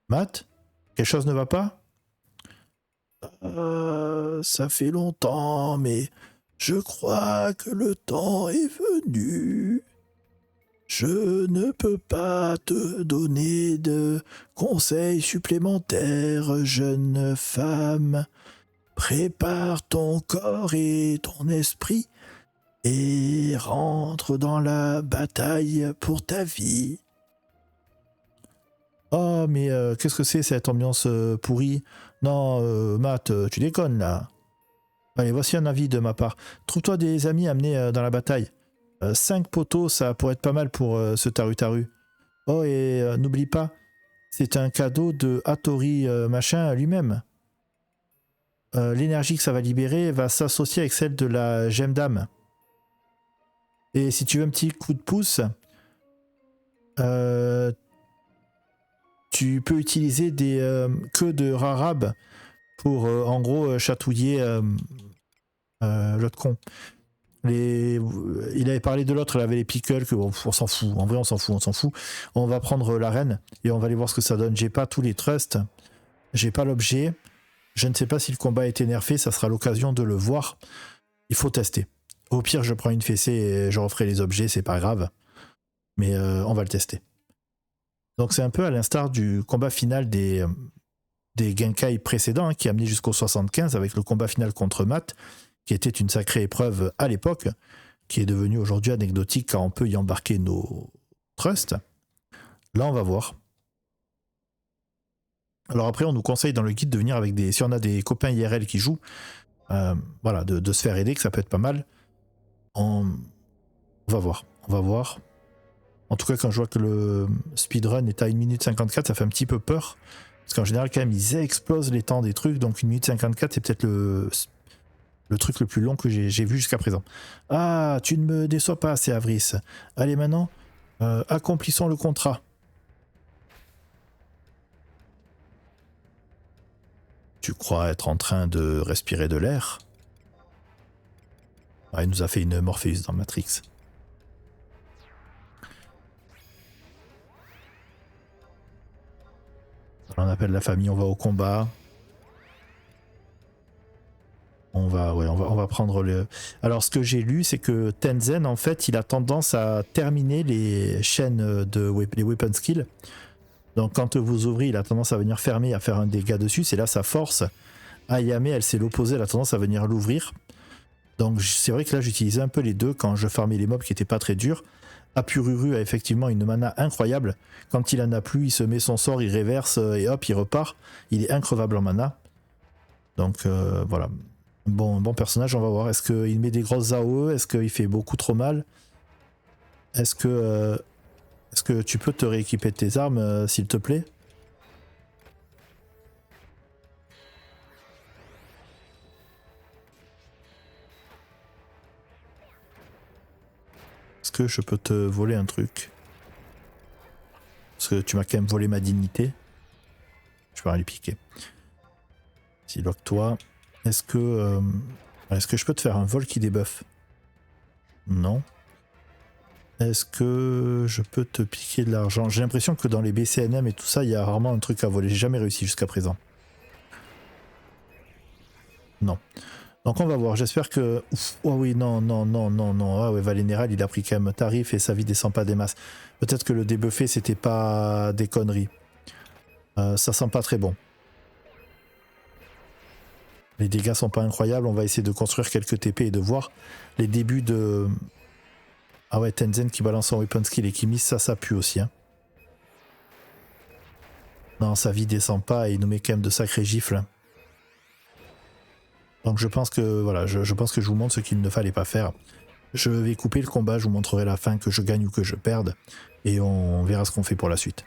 [SPEAKER 1] Matt, quelque chose ne va pas? Ça fait longtemps, mais je crois que le temps est venu. Je ne peux pas te donner de conseils supplémentaires, jeune femme. Prépare ton corps et ton esprit et rentre dans la bataille pour ta vie. Oh, mais qu'est-ce que c'est cette ambiance pourrie? Non, Matt, tu déconnes là. Allez, voici un avis de ma part. Trouve-toi des amis à amener dans la bataille. 5 poteaux, ça pourrait être pas mal pour ce Taru. Oh, et n'oublie pas, c'est un cadeau de Hattori machin lui-même. l'énergie que ça va libérer va s'associer avec celle de la gemme d'âme. Et si tu veux un petit coup de pouce, tu peux utiliser des queues de rarab pour en gros chatouiller l'autre con. Il avait parlé de l'autre, il avait les pickles, que bon, on s'en fout, en vrai on s'en fout. On va prendre la reine et on va aller voir ce que ça donne. J'ai pas tous les trusts, j'ai pas l'objet, je ne sais pas si le combat a été nerfé, ça sera l'occasion de le voir. Il faut tester. Au pire, je prends une fessée et je referai les objets, c'est pas grave. Mais on va le tester. Donc c'est un peu à l'instar du combat final des Genkai précédents, hein, qui a amené jusqu'au 75 avec le combat final contre Matt, qui était une sacrée épreuve à l'époque, qui est devenue aujourd'hui anecdotique car on peut y embarquer nos trusts. Là, on va voir. Alors après, on nous conseille dans le guide de venir avec des... Si on a des copains IRL qui jouent, voilà, de se faire aider, que ça peut être pas mal. On va voir. On va voir. En tout cas, quand je vois que le speedrun est à 1 minute 54, ça fait un petit peu peur. Parce qu'en général, quand même, ils explosent les temps des trucs. Donc 1 minute 54, c'est peut-être le truc le plus long que j'ai vu jusqu'à présent. Ah, tu ne me déçois pas assez, Avris. Allez, maintenant, accomplissons le contrat. Tu crois être en train de respirer de l'air? Ah, il nous a fait une Morpheus dans Matrix. On appelle la famille, on va au combat. On va prendre le... Alors, ce que j'ai lu, c'est que Tenzen, en fait, il a tendance à terminer les chaînes les weapon skills. Donc, quand vous ouvrez, il a tendance à venir fermer, à faire un dégât dessus. C'est là sa force. Ayame, elle, c'est l'opposé, elle a tendance à venir l'ouvrir. Donc, c'est vrai que là, j'utilisais un peu les deux quand je farmais les mobs qui n'étaient pas très durs. Apururu a effectivement une mana incroyable. Quand il en a plus, il se met son sort, il réverse et hop, il repart. Il est increvable en mana. Donc, voilà. Bon personnage, on va voir. Est-ce qu'il met des grosses AOE? Est-ce qu'il fait beaucoup trop mal? Est-ce que tu peux te rééquiper de tes armes, s'il te plaît? Est-ce que je peux te voler un truc? Parce que tu m'as quand même volé ma dignité. Je peux rien lui piquer. Si lock-toi. Est-ce que je peux te faire un vol qui débuffe? Non. Est-ce que je peux te piquer de l'argent? J'ai l'impression que dans les BCNM et tout ça, il y a rarement un truc à voler. J'ai jamais réussi jusqu'à présent. Non. Donc on va voir. J'espère que... Ouf. Oh oui, non. Ah ouais, Valénéral, il a pris quand même tarif et sa vie descend pas des masses. Peut-être que le débuffé, c'était pas des conneries. Ça sent pas très bon. Les dégâts sont pas incroyables. On va essayer de construire quelques TP et de voir les débuts de... Ah ouais, Tenzen qui balance son weapon skill et qui mise ça pue aussi. Hein. Non, sa vie descend pas et il nous met quand même de sacrés gifles. Donc je pense que voilà, je pense que je vous montre ce qu'il ne fallait pas faire. Je vais couper le combat, je vous montrerai la fin, que je gagne ou que je perde, et on verra ce qu'on fait pour la suite.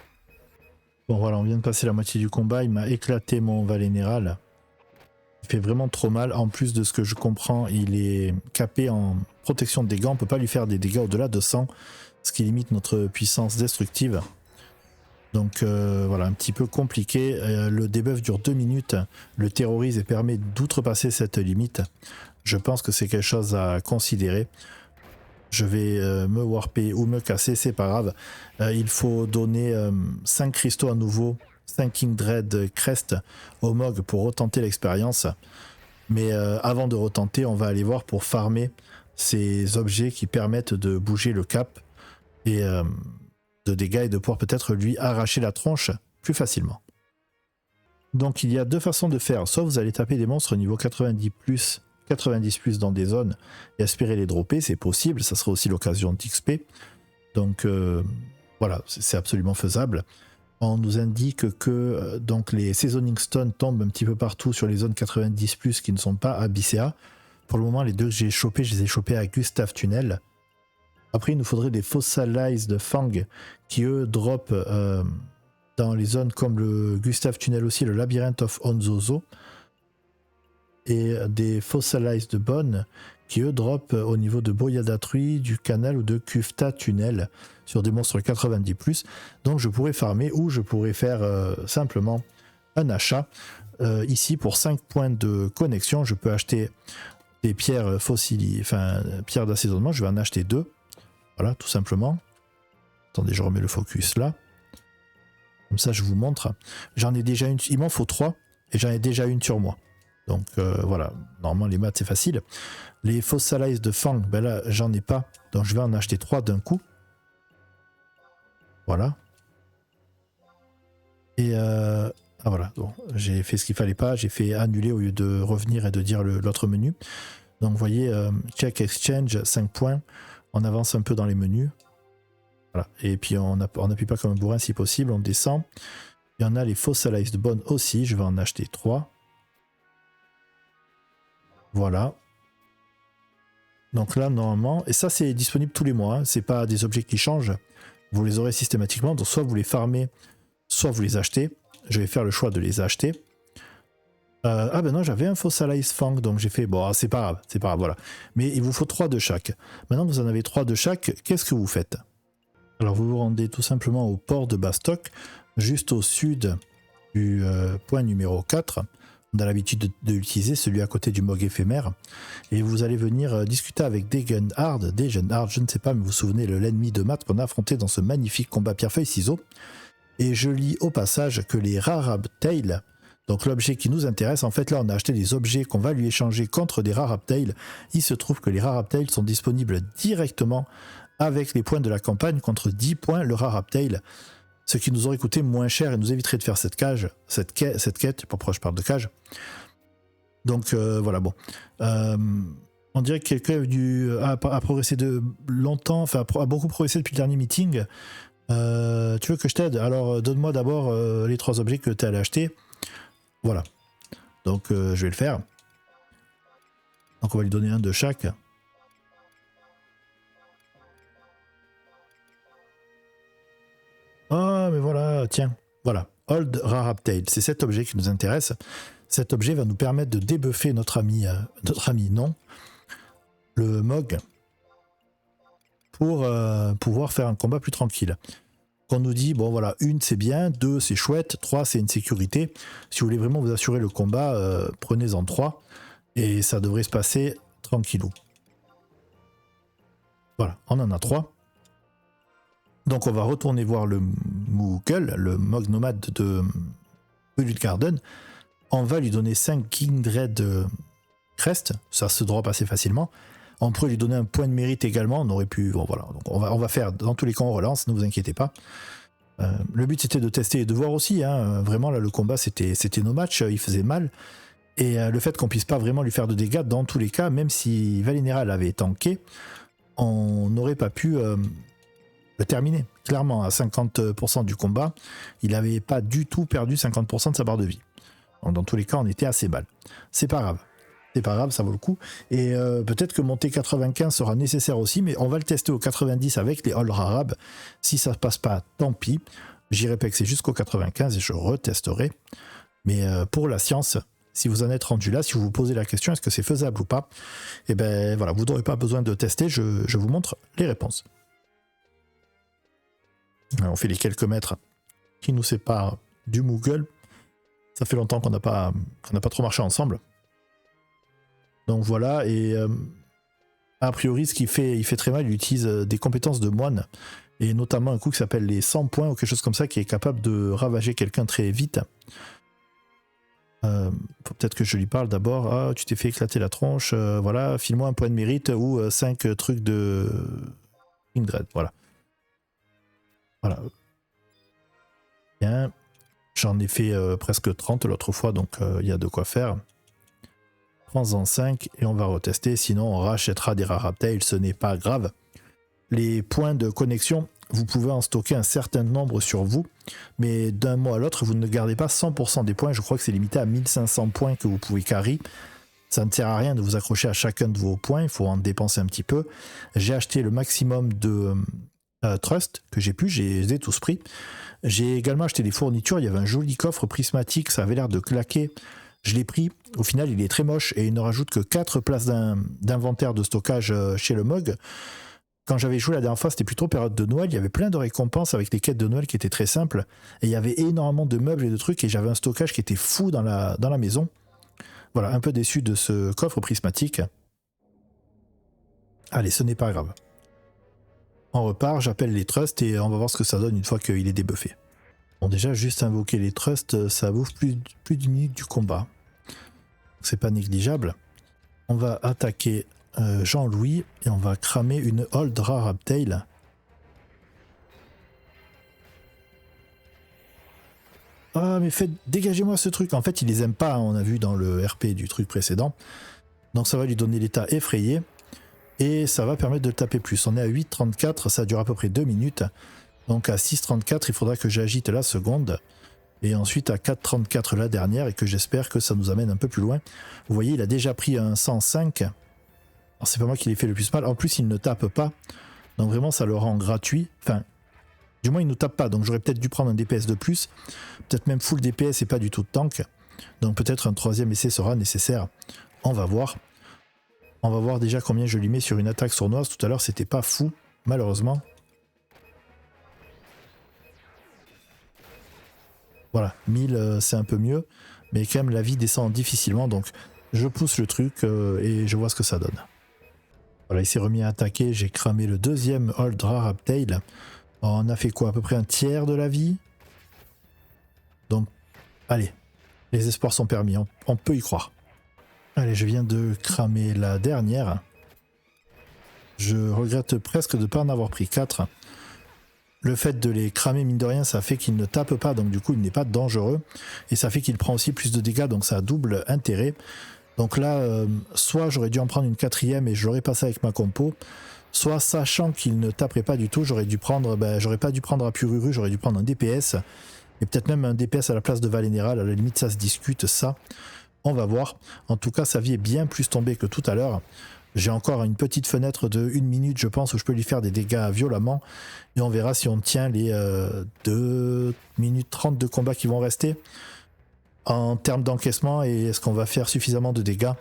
[SPEAKER 1] Bon voilà, on vient de passer la moitié du combat, il m'a éclaté mon Valénéral. Il fait vraiment trop mal, en plus de ce que je comprends, il est capé en protection de dégâts, on peut pas lui faire des dégâts au-delà de 100, ce qui limite notre puissance destructive. Donc voilà, un petit peu compliqué. Le debuff dure 2 minutes, le terrorise et permet d'outrepasser cette limite. Je pense que c'est quelque chose à considérer. Je vais me warper ou me casser, c'est pas grave. Il faut donner 5 cristaux à nouveau, 5 King Dread Crest au Mog pour retenter l'expérience. Mais avant de retenter, on va aller voir pour farmer ces objets qui permettent de bouger le cap et de dégâts et de pouvoir peut-être lui arracher la tronche plus facilement. Donc il y a deux façons de faire. Soit vous allez taper des monstres niveau 90+, 90+ dans des zones et espérer les dropper, c'est possible, ça sera aussi l'occasion d'XP. Donc voilà, c'est absolument faisable. On nous indique que donc les Seasoning Stones tombent un petit peu partout sur les zones 90+ qui ne sont pas à BCA. Pour le moment, les deux que j'ai chopés, je les ai chopés à Gustav Tunnel. Après, il nous faudrait des Fossilized Fang qui, eux, drop dans les zones comme le Gustav Tunnel aussi, le Labyrinth of Onzozo. et des Fossilized Bones qui eux drop au niveau de Boyadatruy, du canal ou de Kufta Tunnel sur des monstres 90+. Donc je pourrais farmer ou je pourrais faire simplement un achat. Ici pour 5 points de connexion, je peux acheter des pierres fossiles, enfin pierres d'assaisonnement, je vais en acheter 2. Voilà, tout simplement. Attendez, je remets le focus là. Comme ça, je vous montre. J'en ai déjà une, il m'en faut 3 et j'en ai déjà une sur moi. Donc voilà, normalement les maths c'est facile. Les Fossilized de Fang, ben là j'en ai pas, donc je vais en acheter 3 d'un coup. Voilà. Et voilà, bon, j'ai fait ce qu'il fallait pas, j'ai fait annuler au lieu de revenir et de dire l'autre menu. Donc vous voyez, check exchange, 5 points, on avance un peu dans les menus. Voilà. Et puis on n'appuie pas comme un bourrin si possible, on descend. Il y en a les Fossilized Bones aussi, je vais en acheter 3. Voilà. Donc là, normalement, et ça c'est disponible tous les mois, hein, c'est pas des objets qui changent, vous les aurez systématiquement, donc soit vous les farmez, soit vous les achetez. Je vais faire le choix de les acheter. Ah ben non, j'avais un Fossilized Fang, donc j'ai fait, bon, c'est pas grave, voilà. Mais il vous faut 3 de chaque. Maintenant que vous en avez 3 de chaque, qu'est-ce que vous faites? Alors vous vous rendez tout simplement au port de Bastok, juste au sud du point numéro 4. On a l'habitude de l'utiliser, celui à côté du Mog éphémère. Et vous allez venir discuter avec Degenhard. Degenhard, je ne sais pas, mais vous vous souvenez, l'ennemi de maths qu'on a affronté dans ce magnifique combat pierre-feuille-ciseaux. Et je lis au passage que les Rarabtail, donc l'objet qui nous intéresse, en fait là on a acheté des objets qu'on va lui échanger contre des Rarabtail. Il se trouve que les Rarabtail sont disponibles directement avec les points de la campagne contre 10 points le Rarabtail. Ce qui nous aurait coûté moins cher et nous éviterait de faire cette quête, pourquoi je parle de cage. Donc voilà, bon. On dirait que quelqu'un a progressé de longtemps, enfin a beaucoup progressé depuis le dernier meeting. Tu veux que je t'aide? Alors donne-moi d'abord les 3 objets que tu allais acheter. Voilà. Donc je vais le faire. Donc on va lui donner un de chaque. Ah, mais voilà, tiens, voilà, Old Rarabtail, c'est cet objet qui nous intéresse. Cet objet va nous permettre de débuffer notre ami non, le Mog, pour pouvoir faire un combat plus tranquille. On nous dit, bon voilà, 1 c'est bien, 2 c'est chouette, 3 c'est une sécurité. Si vous voulez vraiment vous assurer le combat, prenez-en 3 et ça devrait se passer tranquillou. Voilà, on en a 3. Donc on va retourner voir le Moogle, le Mog nomade de Bullet Garden. On va lui donner 5 Kindred Crest, ça se drop assez facilement. On pourrait lui donner un point de mérite également, on aurait pu... Bon voilà, donc on va faire, dans tous les cas on relance, ne vous inquiétez pas. Le but c'était de tester et de voir aussi, hein, vraiment là le combat c'était no match, il faisait mal. Et le fait qu'on puisse pas vraiment lui faire de dégâts, dans tous les cas, même si Valinéral avait tanké, on n'aurait pas pu... le terminer. Clairement, à 50% du combat, il n'avait pas du tout perdu 50% de sa barre de vie. Donc, dans tous les cas, on était assez mal. C'est pas grave. C'est pas grave, ça vaut le coup. Et peut-être que monter 95 sera nécessaire aussi, mais on va le tester au 90 avec les All Rarab. Si ça ne passe pas, tant pis. J'irai pexer jusqu'au 95 et je retesterai. Mais pour la science, si vous en êtes rendu là, si vous vous posez la question, est-ce que c'est faisable ou pas, eh ben voilà, vous n'aurez pas besoin de tester, je vous montre les réponses. Alors, on fait les quelques mètres qui nous séparent du Moogle. Ça fait longtemps qu'on n'a pas trop marché ensemble. Donc voilà, et a priori, il fait très mal, il utilise des compétences de moine, et notamment un coup qui s'appelle les 100 points ou quelque chose comme ça, qui est capable de ravager quelqu'un très vite. Faut peut-être que je lui parle d'abord. Ah, tu t'es fait éclater la tronche, voilà, file-moi un point de mérite ou 5 trucs de Kindred, voilà. Voilà. Bien. J'en ai fait presque 30 l'autre fois, donc il y a de quoi faire. Prends-en 5 et on va retester, sinon on rachètera des Rarabtail, ce n'est pas grave. Les points de connexion, vous pouvez en stocker un certain nombre sur vous, mais d'un mois à l'autre, vous ne gardez pas 100% des points. Je crois que c'est limité à 1500 points que vous pouvez carry. Ça ne sert à rien de vous accrocher à chacun de vos points, il faut en dépenser un petit peu. J'ai acheté le maximum de Trust que j'ai pu, j'ai tous pris. J'ai également acheté des fournitures, il y avait un joli coffre prismatique, ça avait l'air de claquer. Je l'ai pris, au final il est très moche et il ne rajoute que 4 places d'inventaire de stockage chez le MOG. Quand j'avais joué la dernière fois, c'était plutôt période de Noël, il y avait plein de récompenses avec les quêtes de Noël qui étaient très simples, et il y avait énormément de meubles et de trucs, et j'avais un stockage qui était fou dans la maison. Voilà, un peu déçu de ce coffre prismatique. Allez, ce n'est pas grave. On repart, j'appelle les trusts, et on va voir ce que ça donne une fois qu'il est débuffé. Bon, déjà, juste invoquer les trusts, ça bouffe plus d'une minute du combat. C'est pas négligeable. On va attaquer Jean-Louis et on va cramer une Old Rarabtail. Ah mais faites, dégagez-moi ce truc. En fait il les aime pas, hein, on a vu dans le RP du truc précédent. Donc ça va lui donner l'état effrayé. Et ça va permettre de le taper plus. On est à 8,34, ça dure à peu près 2 minutes. Donc à 6,34 il faudra que j'agite la seconde. Et ensuite à 4,34 la dernière, et que j'espère que ça nous amène un peu plus loin. Vous voyez il a déjà pris un 105. Alors c'est pas moi qui l'ai fait le plus mal. En plus il ne tape pas. Donc vraiment ça le rend gratuit. Enfin, du moins il ne tape pas. Donc j'aurais peut-être dû prendre un DPS de plus. Peut-être même full DPS et pas du tout de tank. Donc peut-être un troisième essai sera nécessaire. On va voir. On va voir déjà combien je lui mets sur une attaque sournoise. Tout à l'heure c'était pas fou, malheureusement. Voilà, 1000 c'est un peu mieux. Mais quand même la vie descend difficilement. Donc je pousse le truc et je vois ce que ça donne. Voilà, il s'est remis à attaquer. J'ai cramé le deuxième Old Rarabtail. On a fait quoi? À peu près un tiers de la vie. Donc, allez, les espoirs sont permis, on peut y croire. Allez, je viens de cramer la dernière. Je regrette presque de ne pas en avoir pris 4. Le fait de les cramer, mine de rien, ça fait qu'il ne tape pas, donc du coup il n'est pas dangereux. Et ça fait qu'il prend aussi plus de dégâts, donc ça a double intérêt. Donc là, soit j'aurais dû en prendre une quatrième et je l'aurais passé avec ma compo, soit sachant qu'il ne taperait pas du tout, j'aurais pas dû prendre à Pururu, j'aurais dû prendre un DPS. Et peut-être même un DPS à la place de Valénéral, à la limite ça se discute, ça. On va voir. En tout cas, sa vie est bien plus tombée que tout à l'heure. J'ai encore une petite fenêtre de 1 minute, je pense, où je peux lui faire des dégâts violemment. Et on verra si on tient les 2 minutes 30 de combat qui vont rester. En termes d'encaissement, et est-ce qu'on va faire suffisamment de dégâts?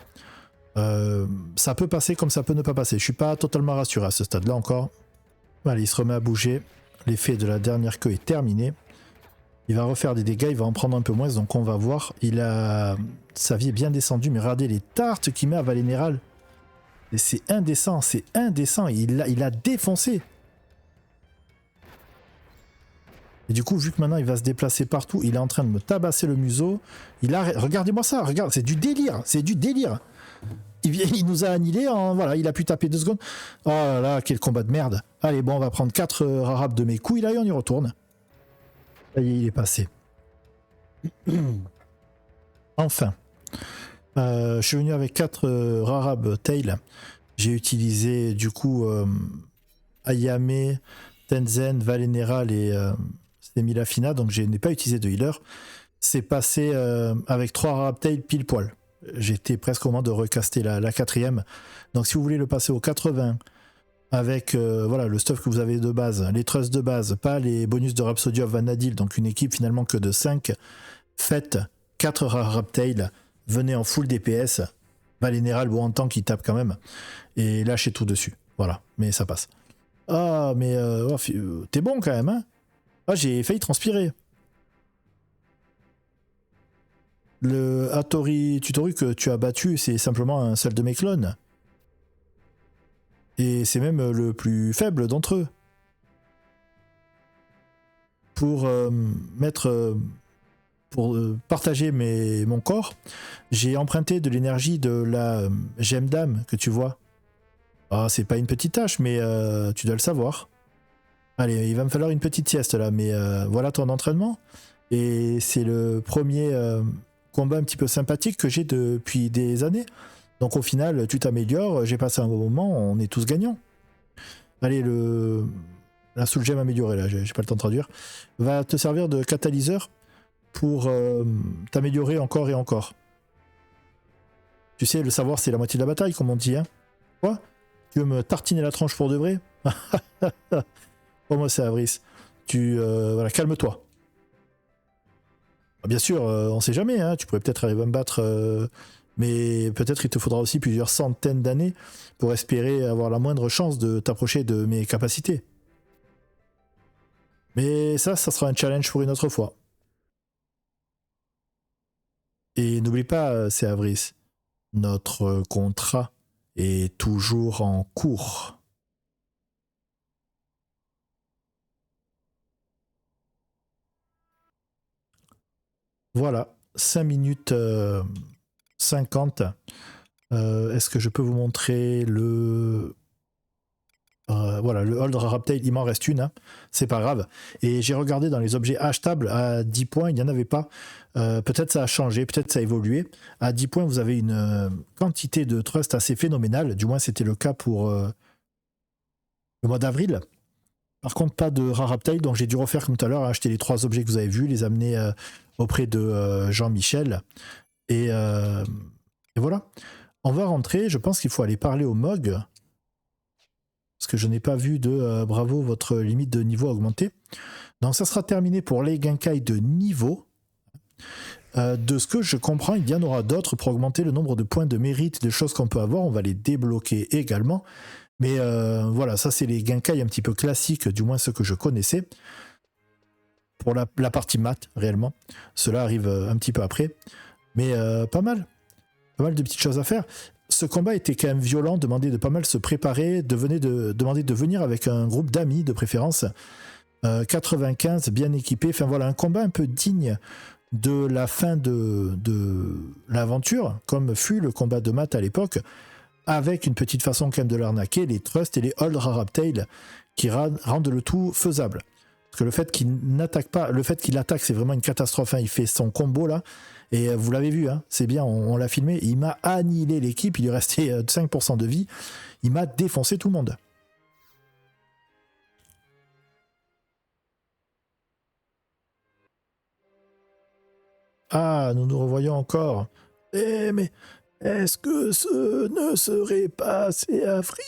[SPEAKER 1] Ça peut passer comme ça peut ne pas passer. Je suis pas totalement rassuré à ce stade-là encore. Allez, il se remet à bouger. L'effet de la dernière queue est terminé. Il va refaire des dégâts, il va en prendre un peu moins, donc on va voir. Sa vie est bien descendue, mais regardez les tartes qu'il met à Valénéral. Et c'est indécent, c'est indécent. Il a défoncé. Et du coup, vu que maintenant il va se déplacer partout, il est en train de me tabasser le museau. Regardez-moi ça, regarde, c'est du délire, c'est du délire. Il nous a annihilé, voilà, il a pu taper 2 secondes. Oh là là, quel combat de merde. Allez, bon, on va prendre 4 rarabs de mes couilles là et on y retourne. Ça y est, il est passé. Enfin. Je suis venu avec 4 Rarabtail. J'ai utilisé du coup Ayame, Tenzen, Valénéral et Semilafina. Donc je n'ai pas utilisé de healer. C'est passé avec 3 Rarabtail pile poil. J'étais presque au moment de recaster la quatrième. Donc si vous voulez le passer au 80 avec voilà, le stuff que vous avez de base, les trusts de base, pas les bonus de Rhapsody of Vanadil, donc une équipe finalement que de 5, faites 4 Rarabtail, venez en full DPS, Valénéral ou en tank qui tape quand même, et lâchez tout dessus. Voilà, mais ça passe. Ah, mais t'es bon quand même, hein? Ah, j'ai failli transpirer. Le Hattori Tutoru que tu as battu, c'est simplement un seul de mes clones. Et c'est même le plus faible d'entre eux. Pour partager mon corps, j'ai emprunté de l'énergie de la gemme d'âme que tu vois. Ah, c'est pas une petite tâche, mais tu dois le savoir. Allez, il va me falloir une petite sieste là, mais voilà ton entraînement. Et c'est le premier combat un petit peu sympathique que j'ai depuis des années. Donc au final, tu t'améliores, j'ai passé un bon moment, on est tous gagnants. Allez, la soul gemme améliorée, là, j'ai pas le temps de traduire, va te servir de catalyseur pour t'améliorer encore et encore. Tu sais, le savoir, c'est la moitié de la bataille, comme on dit, hein. Quoi? Tu veux me tartiner la tronche pour de vrai? Oh, moi, c'est Avris. Voilà, calme-toi. Bien sûr, on sait jamais, hein, tu pourrais peut-être arriver à me battre, mais peut-être il te faudra aussi plusieurs centaines d'années pour espérer avoir la moindre chance de t'approcher de mes capacités. Mais ça sera un challenge pour une autre fois. Et n'oublie pas, c'est Avris, notre contrat est toujours en cours. Voilà, 5 minutes 50. Est-ce que je peux vous montrer le... voilà, le Hold Raptail, il m'en reste une, hein. C'est pas grave. Et j'ai regardé dans les objets achetables, à 10 points, il n'y en avait pas. Peut-être ça a changé, peut-être ça a évolué. À 10 points, vous avez une quantité de trust assez phénoménale, du moins c'était le cas pour le mois d'avril. Par contre, pas de Raraptail, donc j'ai dû refaire comme tout à l'heure, acheter les 3 objets que vous avez vus, les amener auprès de Jean-Michel. Et voilà. On va rentrer, je pense qu'il faut aller parler au Mog. Parce que je n'ai pas vu de bravo, votre limite de niveau a augmenté. Donc ça sera terminé pour les Genkai de niveau. De ce que je comprends, il y en aura d'autres pour augmenter le nombre de points de mérite, de choses qu'on peut avoir. On va les débloquer également. Mais voilà, ça c'est les Genkai un petit peu classiques, du moins ceux que je connaissais. Pour la partie maths, réellement. Cela arrive un petit peu après. Mais pas mal. Pas mal de petites choses à faire. Ce combat était quand même violent, demandait de pas mal se préparer, demandait de venir avec un groupe d'amis de préférence. 95, bien équipé. Enfin voilà, un combat un peu digne de la fin de l'aventure, comme fut le combat de maths à l'époque, avec une petite façon quand même de l'arnaquer, les trusts et les Hold Raraptail qui rendent le tout faisable. Parce que le fait qu'il n'attaque pas, le fait qu'il attaque, c'est vraiment une catastrophe, hein. Il fait son combo là, et vous l'avez vu, hein, c'est bien, on l'a filmé, il m'a annihilé l'équipe, il lui restait 5% de vie, il m'a défoncé tout le monde. Ah, nous nous revoyons encore. Eh, mais est-ce que ce ne serait pas Céafris?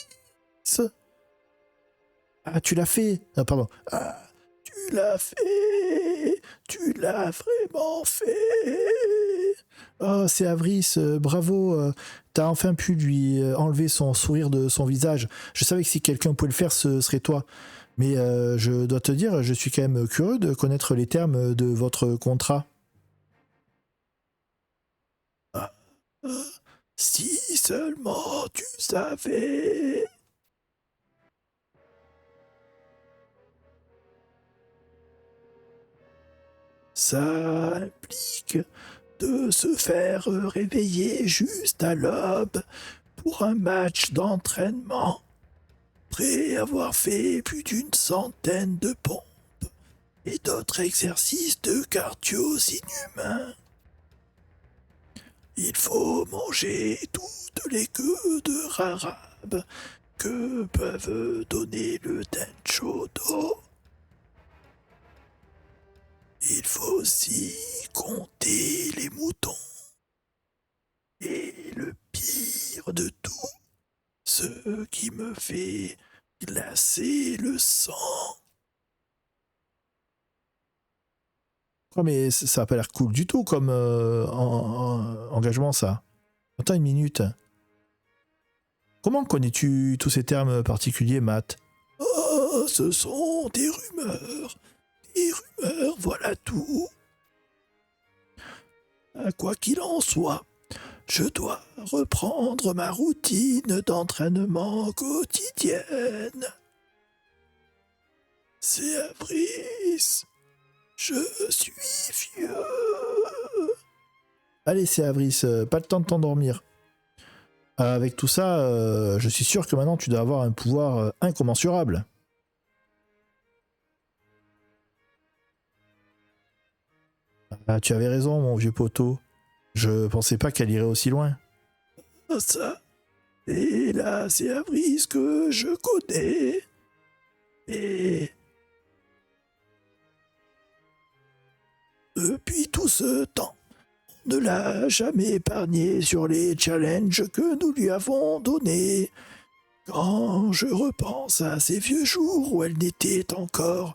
[SPEAKER 1] Ah, tu l'as fait. Ah, pardon. Ah, tu l'as fait. Tu l'as vraiment fait. Oh, c'est Avris, bravo. T'as enfin pu lui enlever son sourire de son visage. Je savais que si quelqu'un pouvait le faire, ce serait toi. Mais je dois te dire, je suis quand même curieux de connaître les termes de votre contrat. Ah, ah, si seulement tu savais. Ça implique de se faire réveiller juste à l'aube pour un match d'entraînement, après avoir fait plus d'une centaine de pompes et d'autres exercices de cardio inhumains. Il faut manger toutes les queues de rarabe que peuvent donner le Tenchodo. Il faut aussi compter les moutons. Et le pire de tout, ce qui me fait glacer le sang. Oh mais ça a pas l'air cool du tout comme engagement ça. Attends une minute. Comment connais-tu tous ces termes particuliers, Matt? Oh, ce sont des rumeurs. Des rumeurs, voilà tout. Quoi qu'il en soit, je dois reprendre ma routine d'entraînement quotidienne. C'est Avris. Je suis vieux. Allez, c'est Avris, pas le temps de t'endormir. Avec tout ça, je suis sûr que maintenant tu dois avoir un pouvoir incommensurable. Ah, tu avais raison, mon vieux poteau. Je pensais pas qu'elle irait aussi loin. Ah ça, et là, c'est Avris que je connais. Et depuis tout ce temps, on ne l'a jamais épargné sur les challenges que nous lui avons donnés. Quand je repense à ces vieux jours où elle n'était encore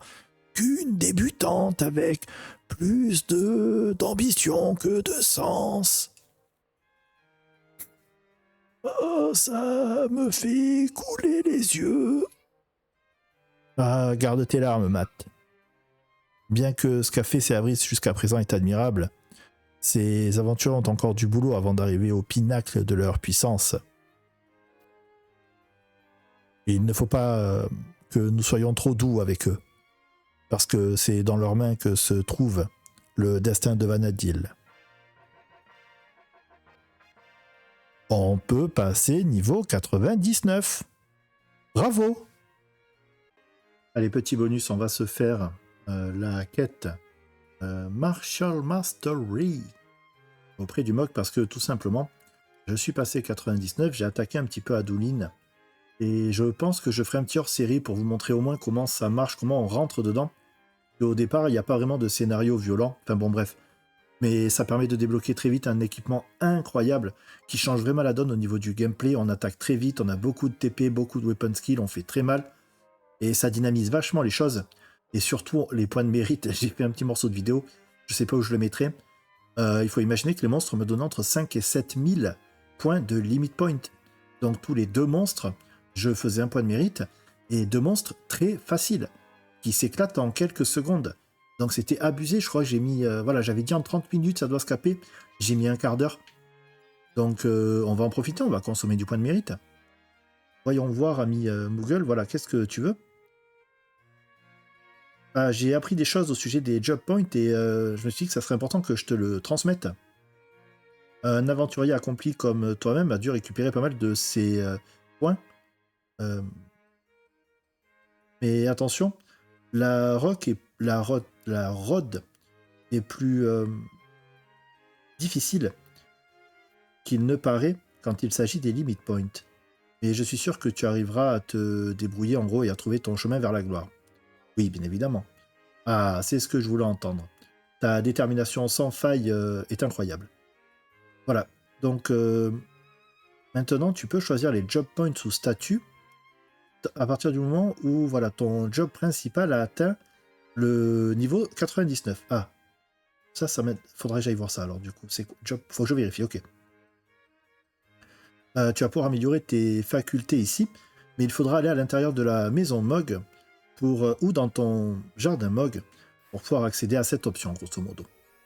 [SPEAKER 1] qu'une débutante avec plus d'ambition que de sens. Oh, ça me fait couler les yeux. Ah, garde tes larmes, Matt. Bien que ce qu'a fait Seabris jusqu'à présent est admirable, ces aventures ont encore du boulot avant d'arriver au pinacle de leur puissance. Et il ne faut pas que nous soyons trop doux avec eux, parce que c'est dans leurs mains que se trouve le destin de Vanadil. On peut passer niveau 99. Bravo! Allez, petit bonus, on va se faire la quête Martial Mastery auprès du MOG, parce que tout simplement, je suis passé 99, j'ai attaqué un petit peu Adouline, et je pense que je ferai un petit hors-série pour vous montrer au moins comment ça marche, comment on rentre dedans. Et au départ, il n'y a pas vraiment de scénario violent, enfin bon bref. Mais ça permet de débloquer très vite un équipement incroyable qui change vraiment la donne au niveau du gameplay. On attaque très vite, on a beaucoup de TP, beaucoup de weapon skill, on fait très mal. Et ça dynamise vachement les choses. Et surtout, les points de mérite. J'ai fait un petit morceau de vidéo, je sais pas où je le mettrai. Il faut imaginer que les monstres me donnent entre 5 et 7 000 points de limit point. Donc tous les 2 monstres, je faisais un point de mérite. Et 2 monstres très faciles, qui s'éclatent en quelques secondes. Donc c'était abusé, je crois que j'ai mis... voilà, j'avais dit en 30 minutes, ça doit se caper. J'ai mis un quart d'heure. Donc on va en profiter, on va consommer du point de mérite. Voyons voir, ami Moogle, voilà, qu'est-ce que tu veux? J'ai appris des choses au sujet des job points et je me suis dit que ça serait important que je te le transmette. Un aventurier accompli comme toi-même a dû récupérer pas mal de ces points. Mais attention, la rod est plus difficile qu'il ne paraît quand il s'agit des limit points. Et je suis sûr que tu arriveras à te débrouiller en gros et à trouver ton chemin vers la gloire. Oui, bien évidemment. Ah, c'est ce que je voulais entendre. Ta détermination sans faille est incroyable. Voilà. Donc, maintenant, tu peux choisir les job points sous statut à partir du moment où voilà, ton job principal a atteint le niveau 99. Ah, ça m'aide. Faudrait que j'aille voir ça alors, du coup. C'est job. Faut que je vérifie, ok. Tu vas pouvoir améliorer tes facultés ici, mais il faudra aller à l'intérieur de la maison MOG ou dans ton jardin MOG pour pouvoir accéder à cette option, grosso modo.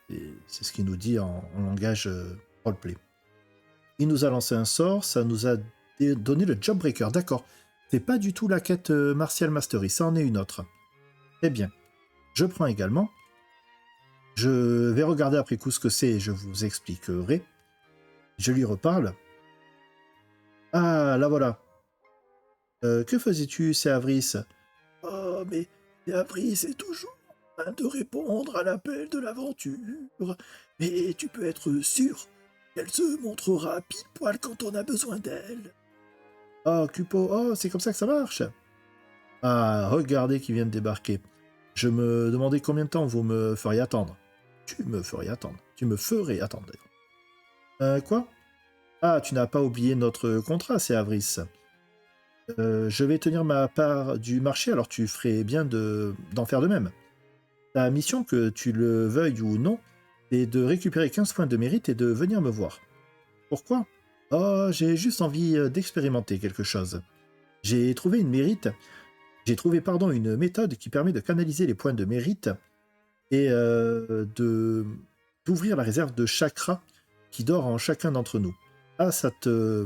[SPEAKER 1] Et c'est ce qu'il nous dit en langage roleplay. Il nous a lancé un sort, ça nous a donné le Job Breaker, d'accord. C'est pas du tout la quête Martial Mastery, ça en est une autre. Très bien. Je prends également. Je vais regarder après coup ce que c'est et je vous expliquerai. Je lui reparle. Ah, là voilà. Que faisais-tu, Seabris? Oh, mais Seabris est toujours en train de répondre à l'appel de l'aventure. Mais tu peux être sûr qu'elle se montrera pile poil quand on a besoin d'elle. Oh, Cupo, oh, c'est comme ça que ça marche. Ah, regardez qui vient de débarquer. Je me demandais combien de temps vous me feriez attendre. Tu me ferais attendre. Tu me ferais attendre. Quoi? Ah, tu n'as pas oublié notre contrat, c'est Avris. Je vais tenir ma part du marché, alors tu ferais bien d'en faire de même. Ta mission, que tu le veuilles ou non, est de récupérer 15 points de mérite et de venir me voir. Pourquoi? Oh, j'ai juste envie d'expérimenter quelque chose. J'ai trouvé une méthode qui permet de canaliser les points de mérite et d'ouvrir la réserve de chakra qui dort en chacun d'entre nous. Ah, ça te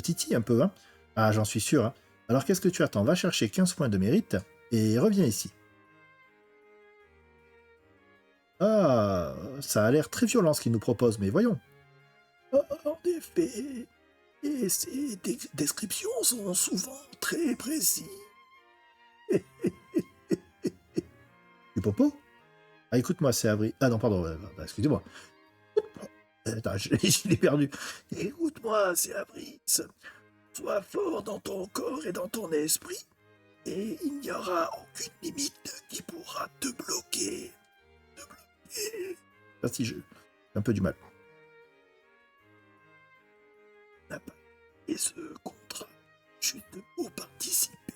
[SPEAKER 1] titille un peu, hein? Ah, j'en suis sûr, hein. Alors qu'est-ce que tu attends? Va chercher 15 points de mérite et reviens ici. Ah, ça a l'air très violent ce qu'il nous propose, mais voyons. Oh, en effet, et ces descriptions sont souvent très précises. Du popo? Ah, écoute-moi, c'est Avril. Ah non, pardon, excusez-moi. Attends, je l'ai perdu. Écoute-moi, c'est Avril. Sois fort dans ton corps et dans ton esprit, et il n'y aura aucune limite qui pourra te bloquer. Merci, j'ai un peu du mal. On n'a pas et ce contrat juste pour participer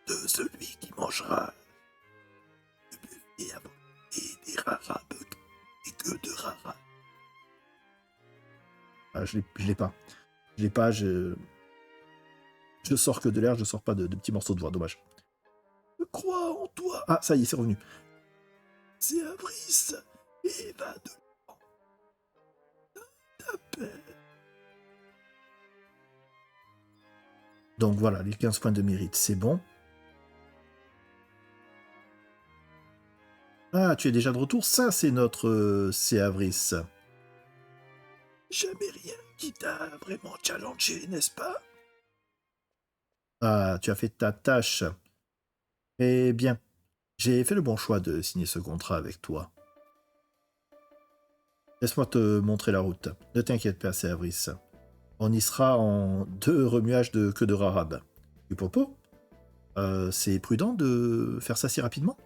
[SPEAKER 1] de celui qui mangera le buffet à Ah, je l'ai pas. Je l'ai pas, je sors que de l'air, je sors pas de petits morceaux de voix, dommage. Je crois en toi. Ah, ça y est, c'est revenu. C'est Avris. Et va de ta paix. Donc voilà, les 15 points de mérite, c'est bon. Ah, tu es déjà de retour. Ça, c'est notre c'est Avris. Jamais rien qui t'a vraiment challengé, n'est-ce pas? Ah, tu as fait ta tâche. Eh bien, j'ai fait le bon choix de signer ce contrat avec toi. Laisse-moi te montrer la route. Ne t'inquiète pas, c'est Avris. On y sera en 2 remuages de queue de rarabe. Du popo? C'est prudent de faire ça si rapidement?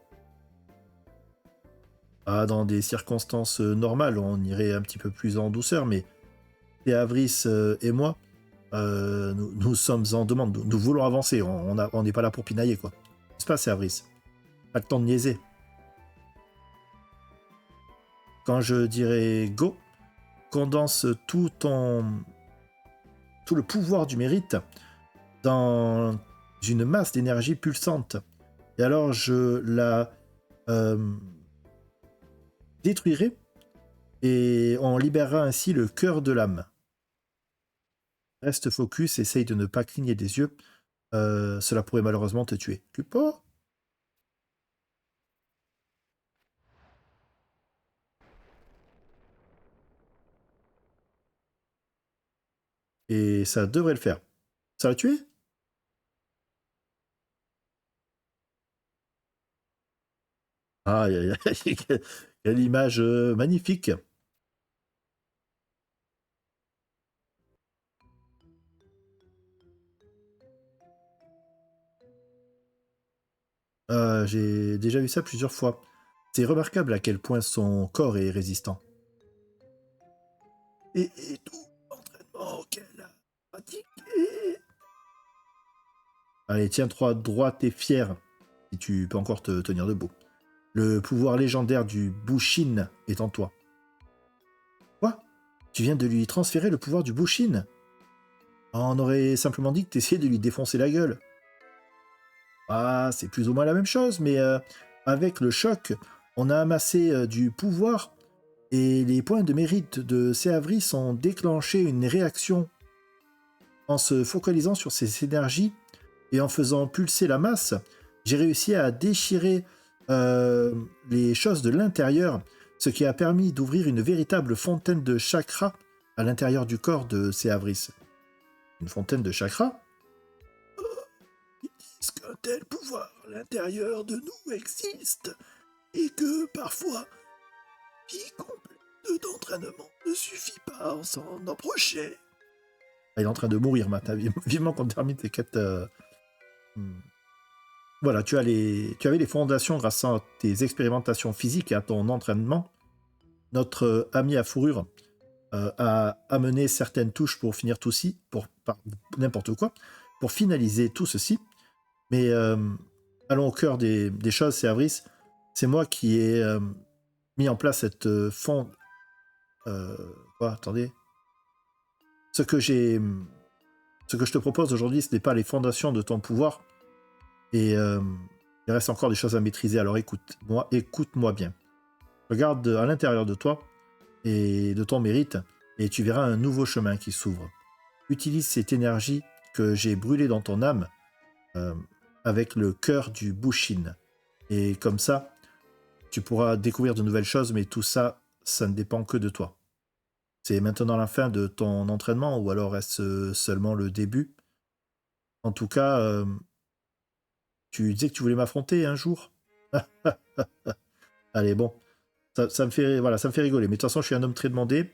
[SPEAKER 1] Ah, dans des circonstances normales, on irait un petit peu plus en douceur, mais et Avris et moi, nous sommes en demande. Nous voulons avancer. On n'est pas là pour pinailler, quoi. Qu'est-ce qui se passe, Avris? Pas le temps de niaiser. Quand je dirai go, condense tout le pouvoir du mérite dans une masse d'énergie pulsante. Et alors je la détruirai et on libérera ainsi le cœur de l'âme. Reste focus, essaye de ne pas cligner des yeux. Cela pourrait malheureusement te tuer. Tu peux? Et ça devrait le faire. Ça l'a tué? Ah, quelle image magnifique. J'ai déjà vu ça plusieurs fois. C'est remarquable à quel point son corps est résistant. Et tout l'entraînement qu'elle a pratiqué. Allez, tiens-toi droite et fier, si tu peux encore te tenir debout. Le pouvoir légendaire du Bushin est en toi. Quoi? Tu viens de lui transférer le pouvoir du Bushin? On aurait simplement dit que t'essayais de lui défoncer la gueule. Ah, c'est plus ou moins la même chose, mais avec le choc, on a amassé du pouvoir et les points de mérite de Seavris ont déclenché une réaction en se focalisant sur ses énergies et en faisant pulser la masse. J'ai réussi à déchirer les choses de l'intérieur, ce qui a permis d'ouvrir une véritable fontaine de chakras à l'intérieur du corps de Seavris. Une fontaine de chakras? Est-ce qu'un tel pouvoir à l'intérieur de nous existe et que parfois, vie complète d'entraînement ne suffit pas à s'en approcher? Il est en train de mourir, Matt. Vivement qu'on termine tes quêtes. Voilà, tu avais les fondations grâce à tes expérimentations physiques et à ton entraînement. Notre ami à fourrure a amené certaines touches pour finir tout ci, pour n'importe quoi, pour finaliser tout ceci. Mais allons au cœur des choses, c'est Avris. C'est moi qui ai mis en place cette fond. Quoi, attendez. Ce que je te propose aujourd'hui, ce n'est pas les fondations de ton pouvoir. Et il reste encore des choses à maîtriser. Alors écoute-moi bien. Regarde à l'intérieur de toi et de ton mérite, et tu verras un nouveau chemin qui s'ouvre. Utilise cette énergie que j'ai brûlée dans ton âme avec le cœur du Bushin. Et comme ça, tu pourras découvrir de nouvelles choses, mais tout ça, ça ne dépend que de toi. C'est maintenant la fin de ton entraînement, ou alors est-ce seulement le début? En tout cas, tu disais que tu voulais m'affronter un jour. Allez, bon. Ça me fait, voilà, ça me fait rigoler. Mais de toute façon, je suis un homme très demandé.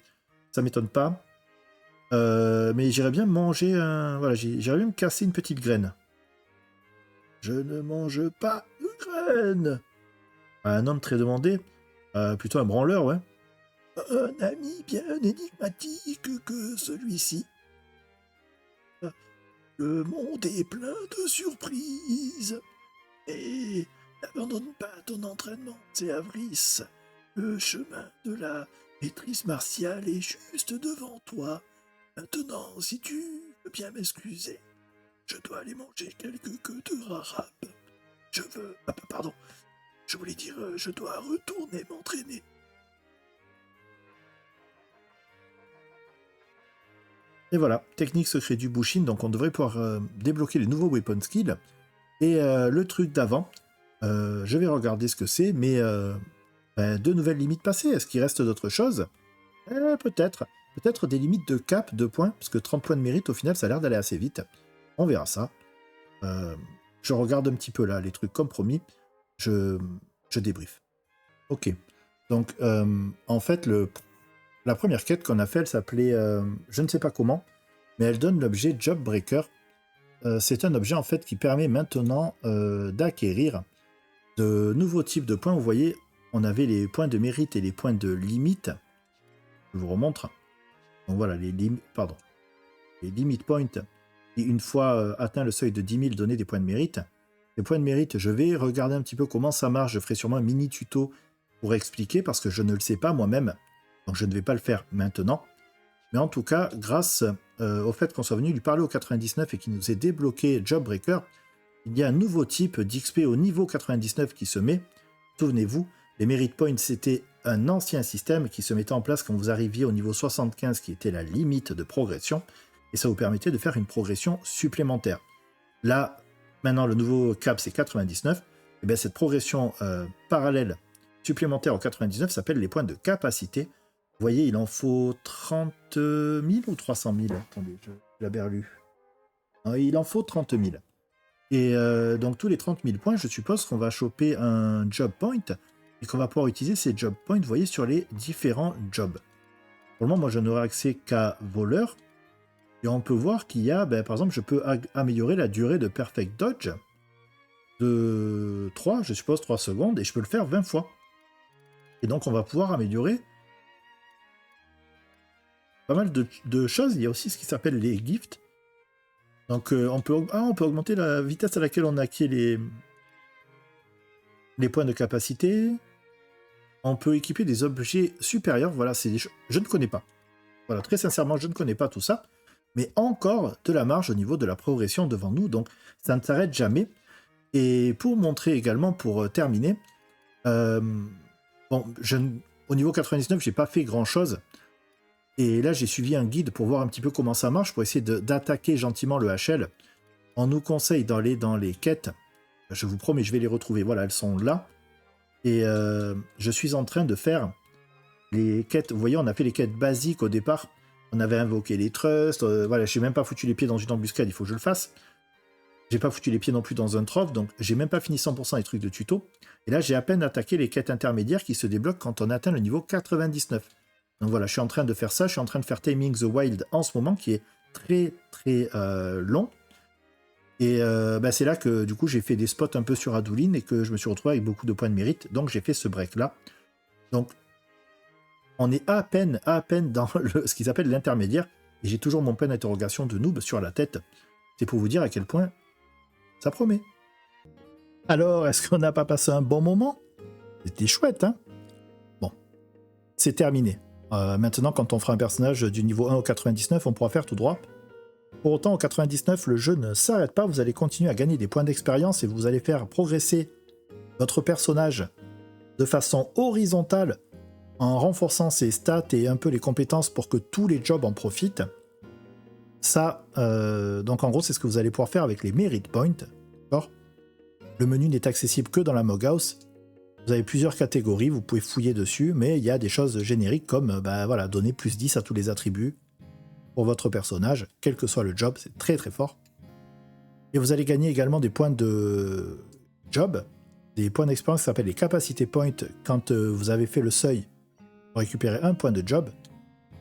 [SPEAKER 1] Ça m'étonne pas. Mais j'irais bien manger un... Voilà, j'irais bien me casser une petite graine. Je ne mange pas de graines. Un homme très demandé. Plutôt un branleur, ouais. Un ami bien énigmatique que celui-ci. Le monde est plein de surprises. Et n'abandonne pas ton entraînement, c'est Avris. Le chemin de la maîtrise martiale est juste devant toi. Maintenant, si tu veux bien m'excuser, je dois aller manger quelques queues de rarabe. Je veux... Ah, pardon, je voulais dire, je dois retourner m'entraîner. Et voilà, technique secret du Bushin, donc on devrait pouvoir débloquer les nouveaux weapon skills. Et le truc d'avant, je vais regarder ce que c'est, mais de nouvelles limites passées, est-ce qu'il reste d'autres choses? Peut-être. Peut-être des limites de cap, de points, parce que 30 points de mérite, au final, ça a l'air d'aller assez vite. On verra ça. Je regarde un petit peu là, les trucs comme promis. Je débrief. Ok. Donc, en fait, la première quête qu'on a fait, elle s'appelait je ne sais pas comment, mais elle donne l'objet Job Breaker. C'est un objet en fait qui permet maintenant d'acquérir de nouveaux types de points. Vous voyez, on avait les points de mérite et les points de limite. Je vous remontre. Donc voilà, les limit points qui, une fois atteint le seuil de 10 000, donnaient des points de mérite. Les points de mérite, je vais regarder un petit peu comment ça marche. Je ferai sûrement un mini tuto pour expliquer parce que je ne le sais pas moi-même. Donc je ne vais pas le faire maintenant. Mais en tout cas, grâce au fait qu'on soit venu lui parler au 99 et qu'il nous ait débloqué Job Breaker, il y a un nouveau type d'XP au niveau 99 qui se met. Souvenez-vous, les Merit Points, c'était un ancien système qui se mettait en place quand vous arriviez au niveau 75, qui était la limite de progression, et ça vous permettait de faire une progression supplémentaire. Là, maintenant, le nouveau cap, c'est 99, et bien cette progression parallèle supplémentaire au 99 s'appelle les points de capacité. Vous voyez, il en faut 30 000 ou 300 000? Attendez, je l'ai bien lu. Non, il en faut 30 000. Et donc tous les 30 000 points, je suppose qu'on va choper un job point et qu'on va pouvoir utiliser ces job points, vous voyez, sur les différents jobs. Pour le moment, moi, je n'aurai accès qu'à voleur. Et on peut voir qu'il y a, par exemple, je peux améliorer la durée de perfect dodge de 3, je suppose 3 secondes, et je peux le faire 20 fois. Et donc on va pouvoir améliorer pas mal de choses. Il y a aussi ce qui s'appelle les gifts. Donc on peut augmenter la vitesse à laquelle on acquiert les points de capacité. On peut équiper des objets supérieurs. Voilà, je ne connais pas. Voilà, très sincèrement, je ne connais pas tout ça. Mais encore de la marge au niveau de la progression devant nous. Donc ça ne s'arrête jamais. Et pour montrer également, pour terminer, au niveau 99, j'ai pas fait grand-chose. Et là, j'ai suivi un guide pour voir un petit peu comment ça marche, pour essayer d'attaquer gentiment le HL. On nous conseille d'aller dans les quêtes. Je vous promets, je vais les retrouver. Voilà, elles sont là. Et je suis en train de faire les quêtes. Vous voyez, on a fait les quêtes basiques au départ. On avait invoqué les trusts. Voilà, j'ai même pas foutu les pieds dans une embuscade, il faut que je le fasse. J'ai pas foutu les pieds non plus dans un trophée, donc j'ai même pas fini 100% les trucs de tuto. Et là, j'ai à peine attaqué les quêtes intermédiaires qui se débloquent quand on atteint le niveau 99. Donc voilà, je suis en train de faire ça, je suis en train de faire Taming the Wild en ce moment, qui est très très long. Et c'est là que du coup j'ai fait des spots un peu sur Aduline et que je me suis retrouvé avec beaucoup de points de mérite, donc j'ai fait ce break là. Donc on est à peine dans ce qu'ils appellent l'intermédiaire, et j'ai toujours mon point d'interrogation de noob sur la tête. C'est pour vous dire à quel point ça promet. Alors, est-ce qu'on n'a pas passé un bon moment? C'était chouette, hein? Bon, c'est terminé. Maintenant, quand on fera un personnage du niveau 1 au 99, on pourra faire tout droit. Pour autant, au 99, le jeu ne s'arrête pas, vous allez continuer à gagner des points d'expérience et vous allez faire progresser votre personnage de façon horizontale en renforçant ses stats et un peu les compétences pour que tous les jobs en profitent. Ça, donc en gros, c'est ce que vous allez pouvoir faire avec les Merit Points. Le menu n'est accessible que dans la Moghouse. Vous avez plusieurs catégories, vous pouvez fouiller dessus, mais il y a des choses génériques comme donner plus 10 à tous les attributs pour votre personnage, quel que soit le job, c'est très très fort. Et vous allez gagner également des points de job, des points d'expérience qui s'appellent les Capacity Points quand vous avez fait le seuil pour récupérer un point de job.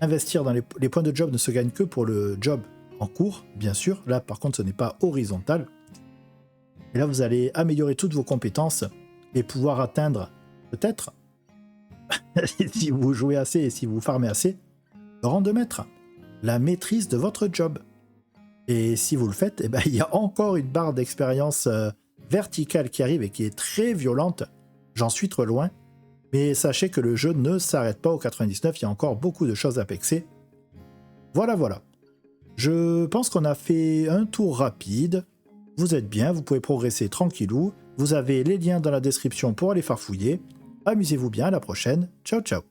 [SPEAKER 1] Investir dans les points de job ne se gagnent que pour le job en cours, bien sûr. Là, par contre, ce n'est pas horizontal. Et là, vous allez améliorer toutes vos compétences et pouvoir atteindre, peut-être, si vous jouez assez et si vous farmez assez, le rang de maître, la maîtrise de votre job. Et si vous le faites, il y a encore une barre d'expérience verticale qui arrive et qui est très violente. J'en suis trop loin. Mais sachez que le jeu ne s'arrête pas au 99, il y a encore beaucoup de choses à pexer. Voilà. Je pense qu'on a fait un tour rapide. Vous êtes bien, vous pouvez progresser tranquillou. Vous avez les liens dans la description pour aller farfouiller. Amusez-vous bien, à la prochaine. Ciao ciao.